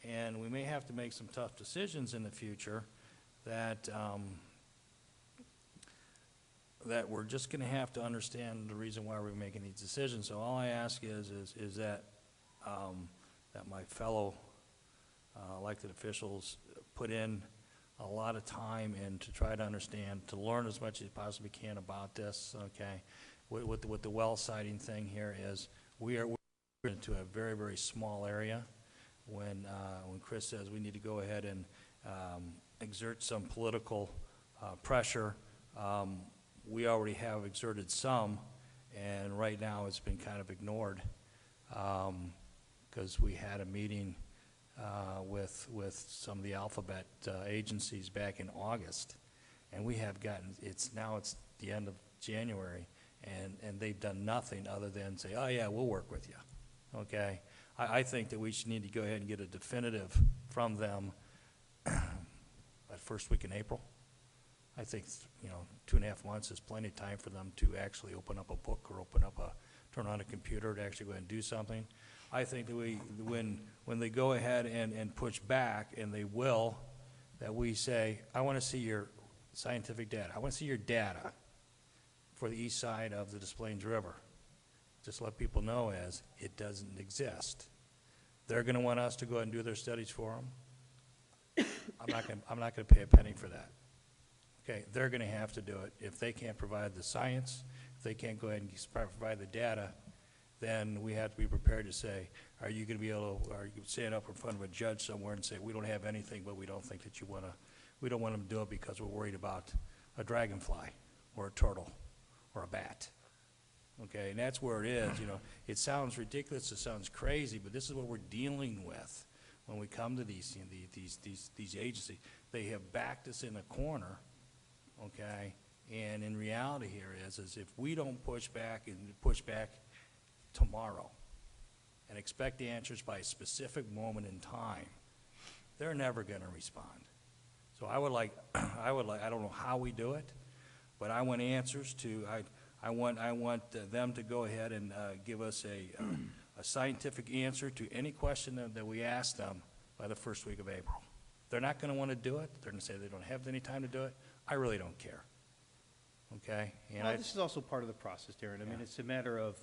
and we may have to make some tough decisions in the future that that we're just going to have to understand the reason why we're making these decisions. So all I ask is that that my fellow elected officials put in a lot of time in to try to understand, to learn as much as you possibly can about this, okay? With the well siting thing here is we're into a very, very small area. When Chris says we need to go ahead and exert some political pressure, we already have exerted some, and right now it's been kind of ignored because we had a meeting with some of the alphabet agencies back in August, and we have gotten, it's the end of January, and they've done nothing other than say, oh yeah, we'll work with you, okay? I think that we should need to go ahead and get a definitive from them that first week in April. I think, 2.5 months is plenty of time for them to actually open up a book or turn on a computer to actually go ahead and do something. I think that when they go ahead and push back, and they will, that we say, I want to see your scientific data. I want to see your data for the east side of the Des Plaines River. Just let people know as it doesn't exist. They're going to want us to go ahead and do their studies for them. I'm not going to pay a penny for that. Okay, they're going to have to do it. If they can't provide the science, if they can't go ahead and provide the data, then we have to be prepared to say, are you going to be able to, are you stand up in front of a judge somewhere and say, we don't have anything, but we don't think that we don't want them to do it because we're worried about a dragonfly or a turtle or a bat. Okay, and that's where it is. It sounds ridiculous, it sounds crazy, but this is what we're dealing with when we come to these agencies. They have backed us in a corner, okay, and in reality here is if we don't push back tomorrow and expect answers by a specific moment in time, they're never going to respond. So I don't know how we do it, but I want answers to, I want them to go ahead and give us a scientific answer to any question that we ask them by the first week of April. They're not going to want to do it. They're going to say they don't have any time to do it. I really don't care. Okay? And Well, this is also part of the process, Darren. I mean, it's a matter of,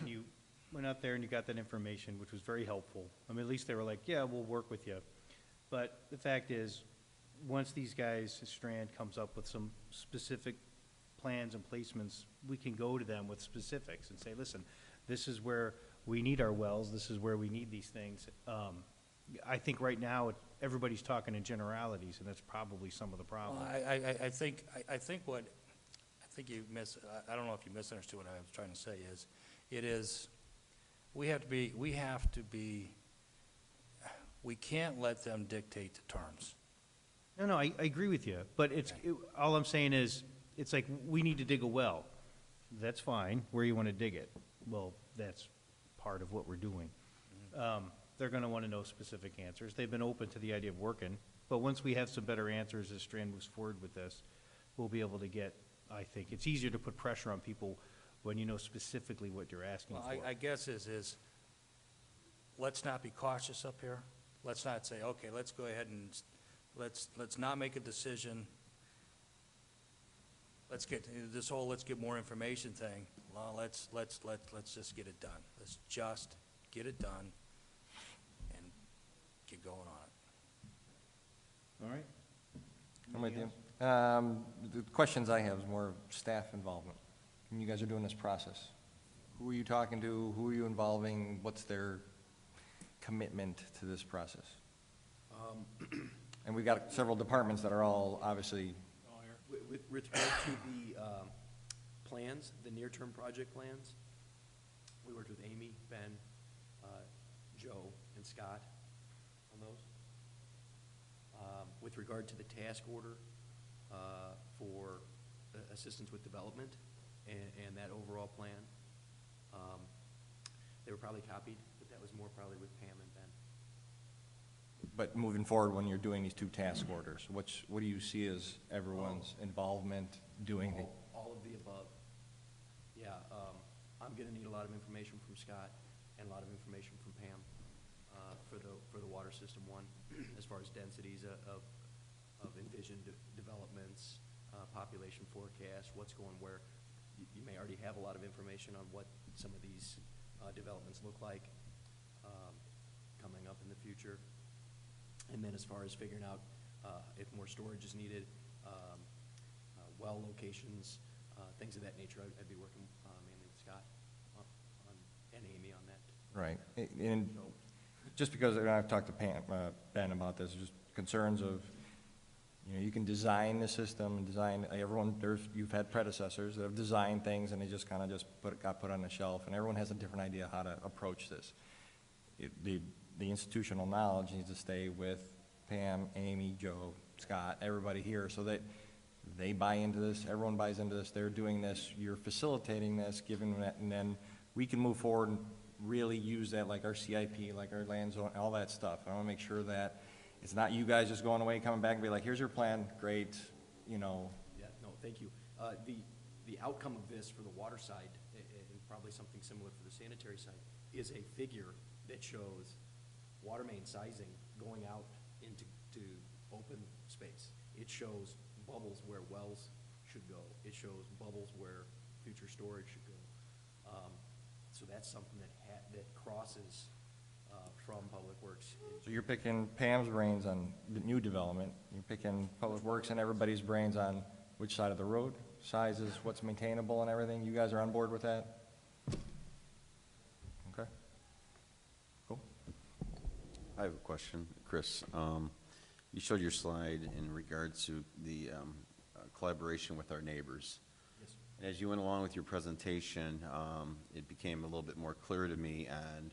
you went out there and you got that information, which was very helpful. I mean, at least they were like, yeah, we'll work with you. But the fact is, once these guys, Strand, comes up with some specific plans and placements, we can go to them with specifics and say, listen, this is where we need our wells, this is where we need these things. I think right now, everybody's talking in generalities, and that's probably some of the problem. I think you I don't know if you misunderstood what I was trying to say we can't let them dictate the terms. No, I agree with you, but all I'm saying is, it's like, we need to dig a well. That's fine. Where you want to dig it? Well, that's part of what we're doing. They're going to want to know specific answers. They've been open to the idea of working, but once we have some better answers as Strand moves forward with this, we'll be able to get, I think, it's easier to put pressure on people when you know specifically what you're asking for. I guess is let's not be cautious up here. Let's not say, okay, let's go ahead and let's not make a decision. Let's get this whole let's get more information thing. Well, let's just get it done. Let's just get it done and get going on it. All right? I'm with you. The questions I have is more staff involvement. When you guys are doing this process, who are you talking to? Who are you involving? What's their commitment to this process? And we've got several departments that are all obviously, With regard to the plans, the near-term project plans, we worked with Amy, Ben, Joe, and Scott on those. With regard to the task order for assistance with development and that overall plan, they were probably copied, but that was more probably with Pam and Ben. but moving forward, when you're doing these two task orders, what do you see as everyone's involvement doing? All of the above. Yeah, I'm gonna need a lot of information from Scott and a lot of information from Pam for the water system one, as far as densities of envisioned developments, population forecast, what's going where. You may already have a lot of information on what some of these developments look like coming up in the future. And then as far as figuring out if more storage is needed, well locations, things of that nature, I'd be working mainly with Scott and Amy on that. Right, and just because I've talked to Ben about this, just concerns of, you can design the system and design, you've had predecessors that have designed things and they just kind of got put on the shelf, and everyone has a different idea how to approach this. The institutional knowledge needs to stay with Pam, Amy, Joe, Scott, everybody here, so that they buy into this, everyone buys into this, they're doing this, you're facilitating this, giving that, and then we can move forward and really use that, like our CIP, like our land zone, all that stuff. I want to make sure that it's not you guys just going away, coming back and be like, here's your plan, great, Yeah, no, thank you. The outcome of this for the water side, and probably something similar for the sanitary side, is a figure that shows water main sizing going out into open space. It shows bubbles where wells should go. It shows bubbles where future storage should go. So that's something that crosses from Public Works. So you're picking Pam's brains on the new development, you're picking Public Works and everybody's brains on which side of the road, sizes, what's maintainable and everything. You guys are on board with that? Okay. Cool. I have a question, Chris. You showed your slide in regards to the collaboration with our neighbors. Yes, sir. And as you went along with your presentation, it became a little bit more clear to me on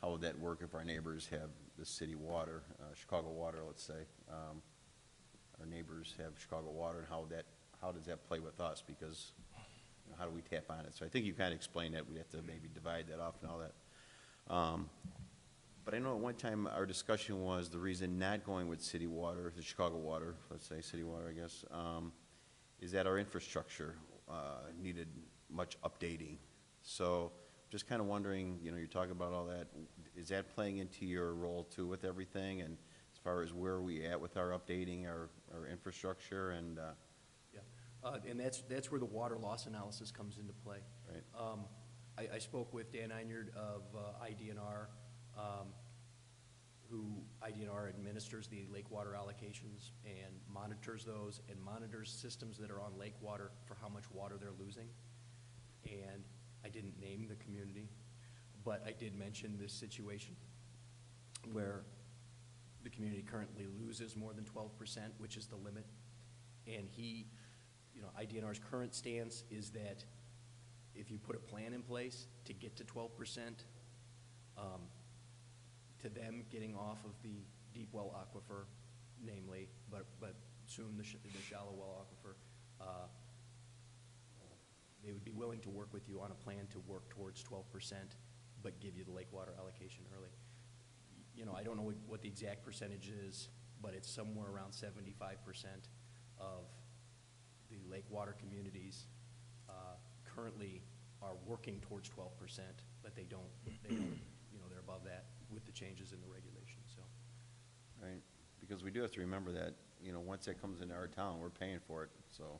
how would that work if our neighbors have the city water, Chicago water, let's say. Our neighbors have Chicago water, and how does that play with us? Because how do we tap on it? So I think you kind of explained that. We have to maybe divide that off and all that. But I know at one time our discussion was the reason not going with city water, the Chicago water, let's say city water, I guess, is that our infrastructure needed much updating. So just kind of wondering, you're talking about all that. Is that playing into your role too with everything? And as far as where are we at with our updating our infrastructure and and that's where the water loss analysis comes into play. Right. I spoke with Dan Einard of IDNR, who IDNR administers the lake water allocations and monitors those and monitors systems that are on lake water for how much water they're losing. And I didn't name the community, but I did mention this situation where the community currently loses more than 12%, which is the limit. And IDNR's current stance is that if you put a plan in place to get to 12%, to them getting off of the deep well aquifer, namely, but soon the shallow well aquifer, they would be willing to work with you on a plan to work towards 12%, but give you the lake water allocation early. I don't know what the exact percentage is, but it's somewhere around 75% of the lake water communities currently are working towards 12%, but they don't, they're above that with the changes in the regulation, so. right? Because we do have to remember that, once that comes into our town, we're paying for it. So,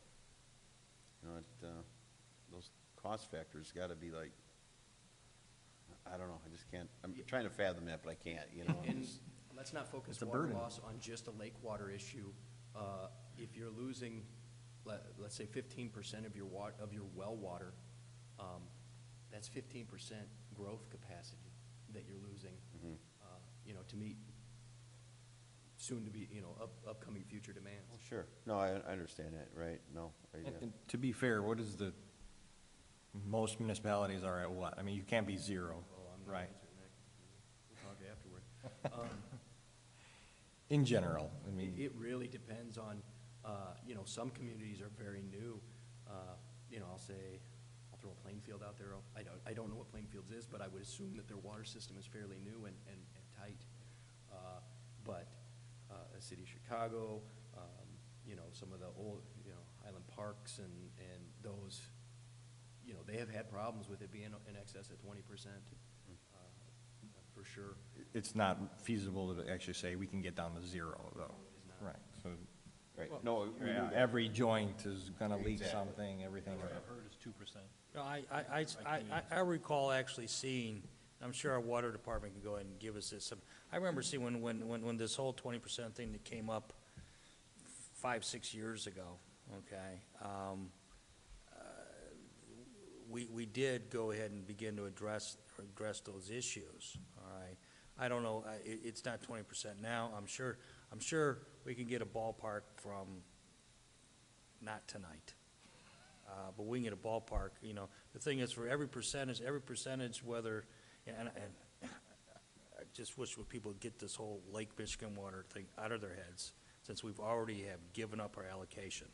those cost factors got to be like, I don't know, I just can't, I'm trying to fathom that, but I can't, And let's not focus It's a water burden. loss on just a lake water issue. If you're losing, let's say 15% of your well water, that's 15% growth capacity that you're losing, to meet soon to be, upcoming future demands. Well, sure. No, I understand that, right? No. And to be fair, what is most municipalities are at what? I mean, you can't be zero, Oh, I'm not right? answering that. We'll talk afterward. In general, I mean, It really depends on, some communities are very new. I'll throw a Plainfield out there. I don't know what Plainfield's is, but I would assume that their water system is fairly new and tight. But a city of Chicago, some of the old, Highland Parks and those, they have had problems with it being in excess of 20%, for sure. it's not feasible to actually say we can get down to zero, though. It's not. Right, so Right. No, we knew that. every joint is gonna leak Exactly. something, everything. I've heard is 2%. No, I recall actually seeing, I'm sure our water department can go ahead and give us this. I remember seeing when this whole 20% thing that came up 5-6 years ago, okay? We did go ahead and begin to address those issues, all right? I don't know, it's not 20% now. I'm sure we can get a ballpark from, not tonight. But we can get a ballpark, The thing is, for every percentage, whether, and I just wish people would get this whole Lake Michigan water thing out of their heads, since we've already have given up our allocation.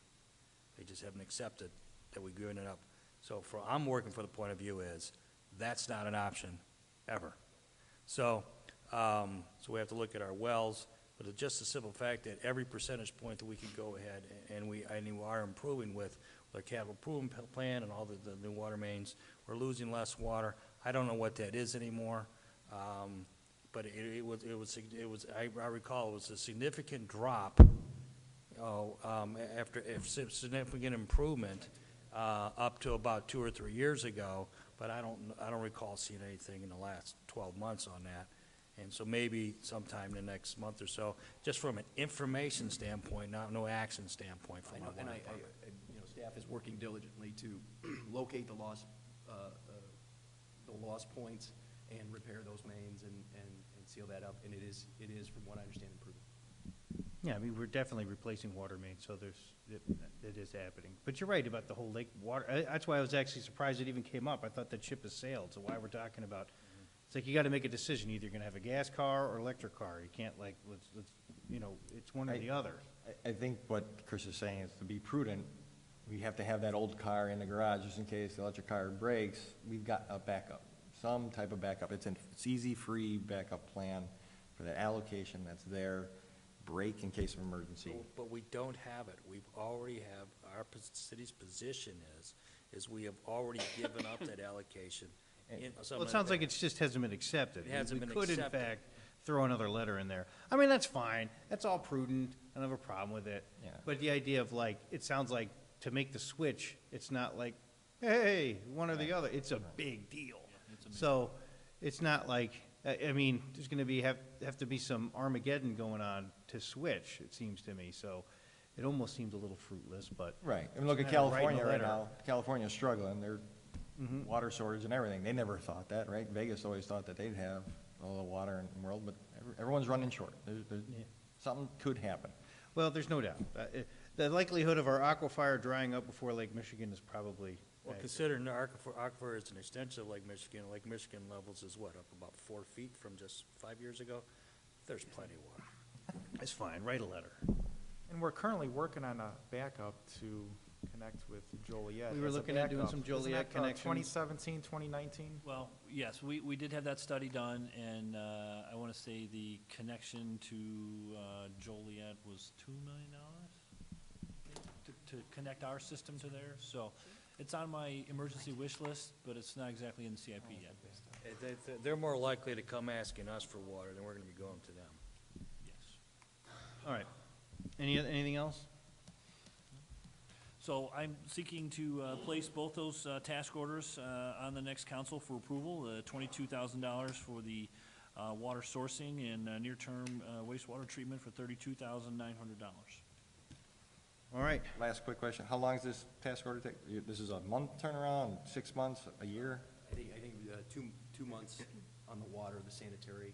They just haven't accepted that we've given it up. So I'm working for the point of view is, that's not an option, ever. So we have to look at our wells, but it's just a simple fact that every percentage point that we can go ahead, and we are improving with our capital improvement plan and all the new water mains, we're losing less water. I don't know what that is anymore, but I recall it was a significant drop, after a significant improvement, up to about 2 or 3 years ago, but I don't recall seeing anything in the last 12 months on that. And so maybe sometime in the next month or so, just from an information standpoint, no action standpoint from the water department. Staff is working diligently to locate the lost points and repair those mains and seal that up, and it is, from what I understand, improving. Yeah, I mean, we're definitely replacing water mains, so it is happening. But you're right about the whole lake water. That's why I was actually surprised it even came up. I thought the ship has sailed, so why we're talking about, it's like you gotta make a decision. Either you're gonna have a gas car or electric car. You can't it's one or the other. I think what Chris is saying is to be prudent, we have to have that old car in the garage just in case the electric car breaks. We've got a backup, some type of backup. It's easy, free backup plan for that allocation that's there, break in case of emergency. But we don't have it. We've already have, our city's position is we have already given up that allocation. Well, it sounds like it just hasn't been accepted. It hasn't been We could, in accepted. fact, throw another letter in there. I mean, that's fine. That's all prudent. I don't have a problem with it. Yeah. But the idea of it sounds like to make the switch, it's not like, hey, one or the other. It's a big deal. So it's not like, I mean, there's going to have to be some Armageddon going on to switch, it seems to me. So it almost seemed a little fruitless, but. Right, I mean, look at It's a matter of writing California a right letter. now. California's struggling, they're water shortage and everything. They never thought that, right? Vegas always thought that they'd have all the water in the world, but everyone's running short. Something could happen. Well, there's no doubt. The likelihood of our aquifer drying up before Lake Michigan is probably. Well, considering the aquifer is an extension of Lake Michigan levels is what, up about 4 feet from just 5 years ago? There's plenty of water. It's fine, write a letter. And we're currently working on a backup to connect with Joliet. We were as a looking at doing backup. some Isn't Joliet that, connections. 2017, 2019? Well, yes, we did have that study done, and I want to say the connection to Joliet was $2 million to connect our system to theirs. So it's on my emergency wish list, but it's not exactly in the CIP yet. They're more likely to come asking us for water than we're gonna be going to them. Yes. All right. Anything else? So I'm seeking to place both those task orders on the next council for approval, $22,000 for the water sourcing and near-term wastewater treatment for $32,900. All right. Last quick question, how long does this task order take? This is a month turnaround, 6 months, a year? I think 2 months on the water, the sanitary.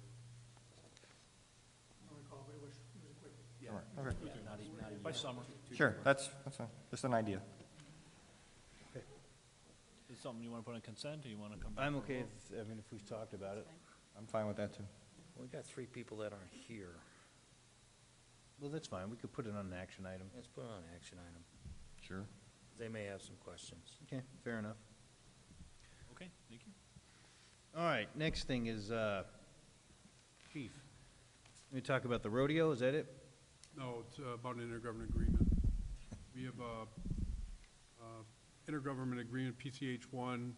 I don't recall, but it was a quick All right, okay. By summer. Sure, that's just an idea. Is it something you want to put on consent, or you want to come back? I'm for a okay, vote? if we've talked about it. I'm fine with that, too. We got 3 people that aren't here. Well, that's fine, we could put it on an action item. Let's put it on an action item. Sure. They may have some questions. Okay, fair enough. Okay, thank you. All right, next thing is, Chief, we talk about the rodeo, is that it? No, it's about an intergovernmental agreement. We have a intergovernmental agreement, PCH1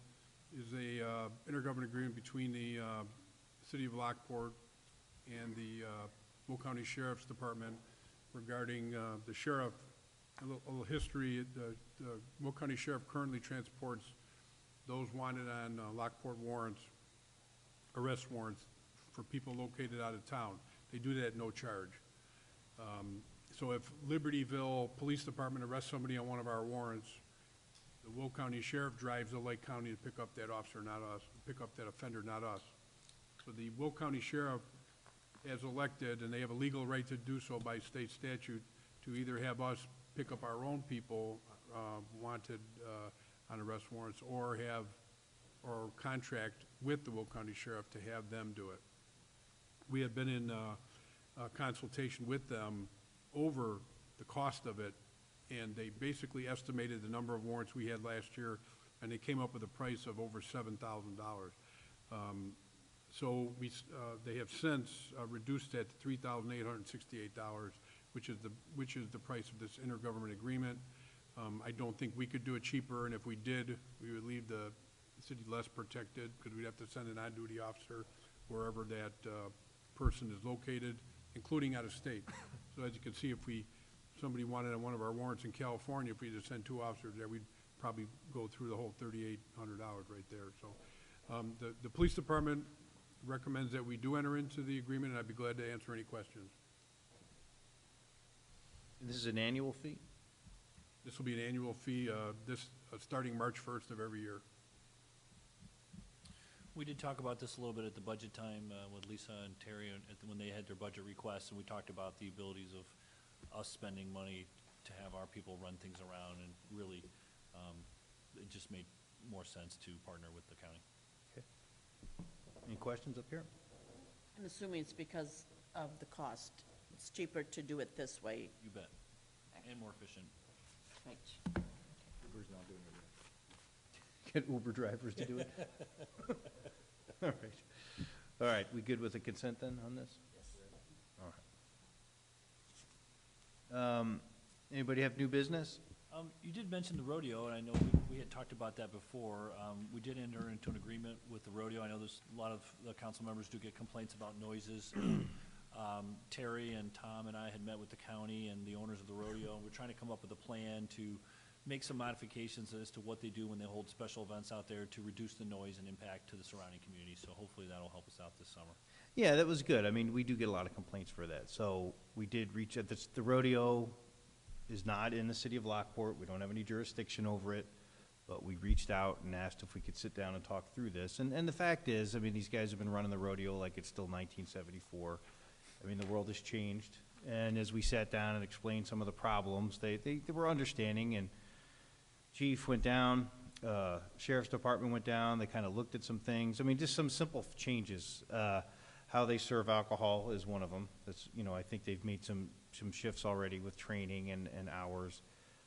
is a intergovernmental agreement between the City of Lockport and the Will County Sheriff's Department regarding the sheriff. A little history, the Will County Sheriff currently transports those wanted on Lockport warrants, arrest warrants for people located out of town. They do that at no charge. So if Libertyville Police Department arrests somebody on one of our warrants, the Will County Sheriff drives to Lake County to pick up that officer, not us, pick up that offender, not us. So the Will County Sheriff, as elected, and they have a legal right to do so by state statute, to either have us pick up our own people wanted on arrest warrants, or contract with the Will County Sheriff to have them do it. We have been in consultation with them over the cost of it, and they basically estimated the number of warrants we had last year, and they came up with a price of over $7,000. So they have since reduced that to $3,868, which is the price of this intergovernmental agreement. I don't think we could do it cheaper, and if we did, we would leave the city less protected, because we'd have to send an on-duty officer wherever that person is located, including out of state. So as you can see, if somebody wanted on one of our warrants in California, if we just send 2 officers there, we'd probably go through the whole $3,800 right there. So the police department recommends that we do enter into the agreement, and I'd be glad to answer any questions. This is an annual fee? This will be an annual fee, starting March 1st of every year. We did talk about this a little bit at the budget time with Lisa and Terry when they had their budget requests, and we talked about the abilities of us spending money to have our people run things around, and really, it just made more sense to partner with the county. Okay. Any questions up here? I'm assuming it's because of the cost. It's cheaper to do it this way. You bet. And more efficient. Right. Uber's not doing it yet. Get Uber drivers to do it? All right. All right, we good with the consent then on this? Yes. All right. Anybody have new business? You did mention the rodeo, and I know we had talked about that before. We did enter into an agreement with the rodeo. I know there's a lot of the council members do get complaints about noises. Terry and Tom and I had met with the county and the owners of the rodeo, and we're trying to come up with a plan to make some modifications as to what they do when they hold special events out there to reduce the noise and impact to the surrounding community. So hopefully that'll help us out this summer. Yeah, that was good. I mean, we do get a lot of complaints for that. So we did reach out. The rodeo is not in the city of Lockport. We don't have any jurisdiction over it. But we reached out and asked if we could sit down and talk through this. And the fact is, I mean, these guys have been running the rodeo like it's still 1974. I mean, the world has changed. And as we sat down and explained some of the problems, they were understanding. And Chief went down, Sheriff's Department went down. They kind of looked at some things. I mean, just some simple changes. How they serve alcohol is one of them. That's, you know, I think they've made some shifts already with training and hours.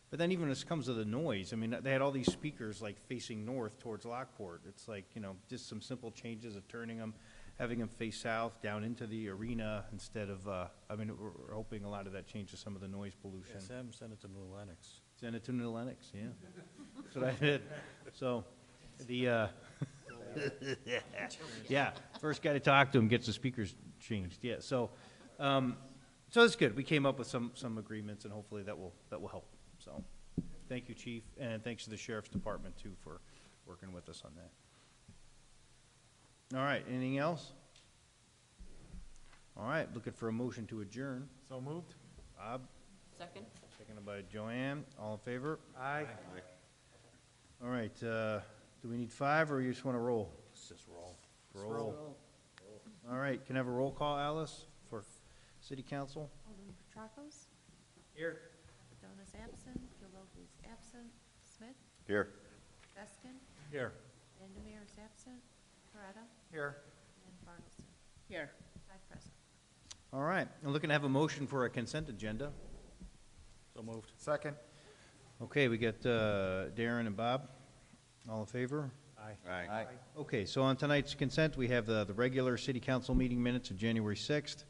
But then even when it comes to the noise, I mean, they had all these speakers like facing north towards Lockport. It's like, you know, just some simple changes of turning them, having them face south down into the arena instead of, I mean, we're hoping a lot of that changes some of the noise pollution. Yes, have them send it to New Lenox. Send it to New Lenox, yeah. That's what I did. So, yeah, first guy to talk to him gets the speakers changed, yeah. So it's good. We came up with some agreements, and hopefully that will help. So, thank you, Chief, and thanks to the Sheriff's Department, too, for working with us on that. All right, anything else? All right, looking for a motion to adjourn. So moved? Bob, Second? seconded by Joanne. All in favor? Aye. All right, do we need 5, or you just want to roll? Let's just roll. Roll. All right, can I have a roll call, Alice, for City Council. Alderman Petracos? Here. Capadonis absent, Kilology is absent, Smith? Here. Deskin? Here. Vandermeer is absent, Coretta? Here. And Bartleson. Here. 5 present. All right, I'm looking to have a motion for a consent agenda. So moved. Second. Okay, we got Darren and Bob. All in favor? Aye. Okay, so on tonight's consent, we have the regular city council meeting minutes of January 6th.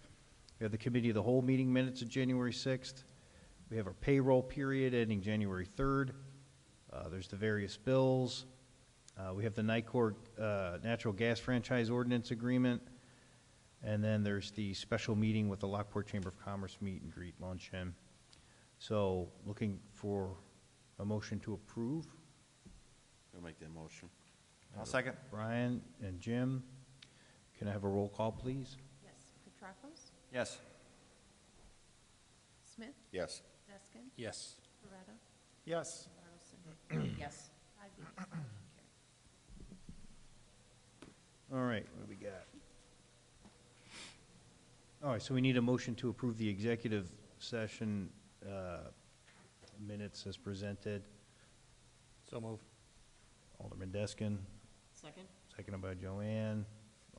We have the committee of the whole meeting minutes of January 6th. We have our payroll period ending January 3rd. There's the various bills. We have the NICOR natural gas franchise ordinance agreement. And then there's the special meeting with the Lockport Chamber of Commerce meet and greet luncheon. So looking for a motion to approve. I'll make that motion. I'll second. Brian and Jim. Can I have a roll call, please? Yes. Petracos? Yes. Smith? Yes. Deskin? Yes. Coretta? Yes. Bartleson. Yes. 5 yes. Motion carried. All right, what do we got? All right, so we need a motion to approve the executive session minutes as presented. So moved. Alderman Deskin, Second? seconded by Joanne.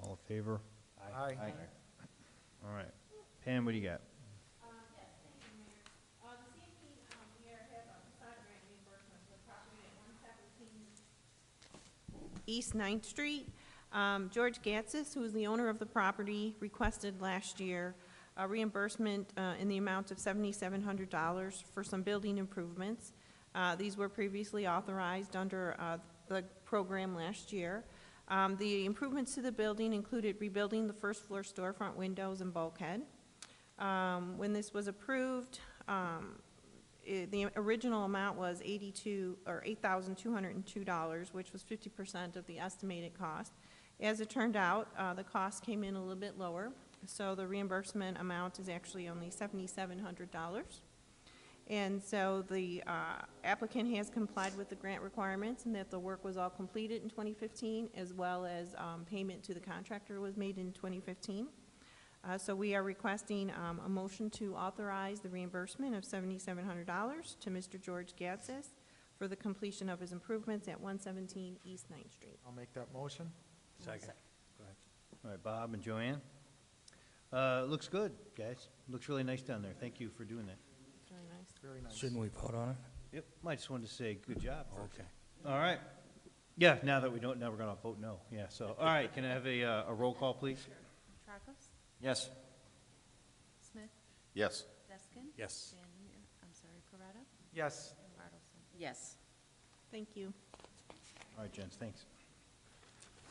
All in favor? Aye. All right. Pam, what do you got? Yes, thank you, Mayor. This evening, we have a facade grant reimbursement for the property at 117 East 9th Street. George Gatsis, who is the owner of the property, requested last year a reimbursement in the amount of $7,700 for some building improvements. These were previously authorized under the program last year. The improvements to the building included rebuilding the first floor storefront windows and bulkhead. When this was approved, the original amount was $8,202, which was 50% of the estimated cost. As it turned out, the cost came in a little bit lower, so the reimbursement amount is actually only $7,700. And so the applicant has complied with the grant requirements and that the work was all completed in 2015, as well as payment to the contractor was made in 2015. So we are requesting a motion to authorize the reimbursement of $7,700 to Mr. George Gatsis for the completion of his improvements at 117 East 9th Street. I'll make that motion. Second. Go ahead. All right, Bob and Joanne. Looks good, guys. Looks really nice down there. Thank you for doing that. It's really nice. Very nice. Shouldn't we vote on it? Yep, I just wanted to say good job. Okay. All right. Yeah, now that we don't, now we're gonna vote no. Yeah, so, all right, can I have a roll call, please? Petracos? Yes. Smith? Yes. Deskin? Yes. Vandermeer, I'm sorry, Coretta? Yes. And Bartleson. Yes. Thank you. All right, gents, thanks.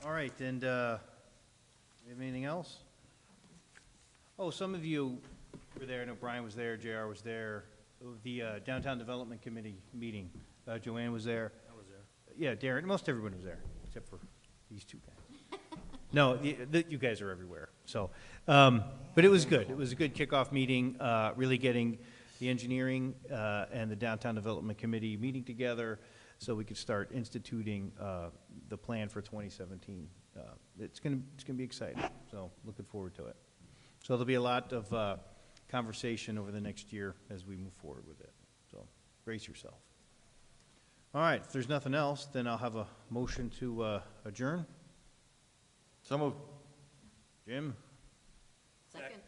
All right, and, we have anything else? Oh, some of you were there, I know Brian was there, JR was there, the Downtown Development Committee meeting. Joanne was there. I was there. Yeah, Darren, most everyone was there, except for these two guys. No, you guys are everywhere, so, but it was good. It was a good kickoff meeting, really getting the engineering and the Downtown Development Committee meeting together so we could start instituting the plan for 2017. It's gonna be exciting, so looking forward to it. So there'll be a lot of conversation over the next year as we move forward with it, so brace yourself. All right, if there's nothing else, then I'll have a motion to adjourn. So moved. Jim? Second.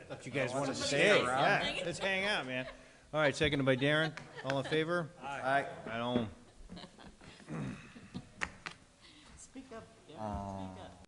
Thought you guys wanted to stay. Yeah, let's hang out, man. All right, seconded by Darren. All in favor? Aye. Right on. Speak up. Speak up.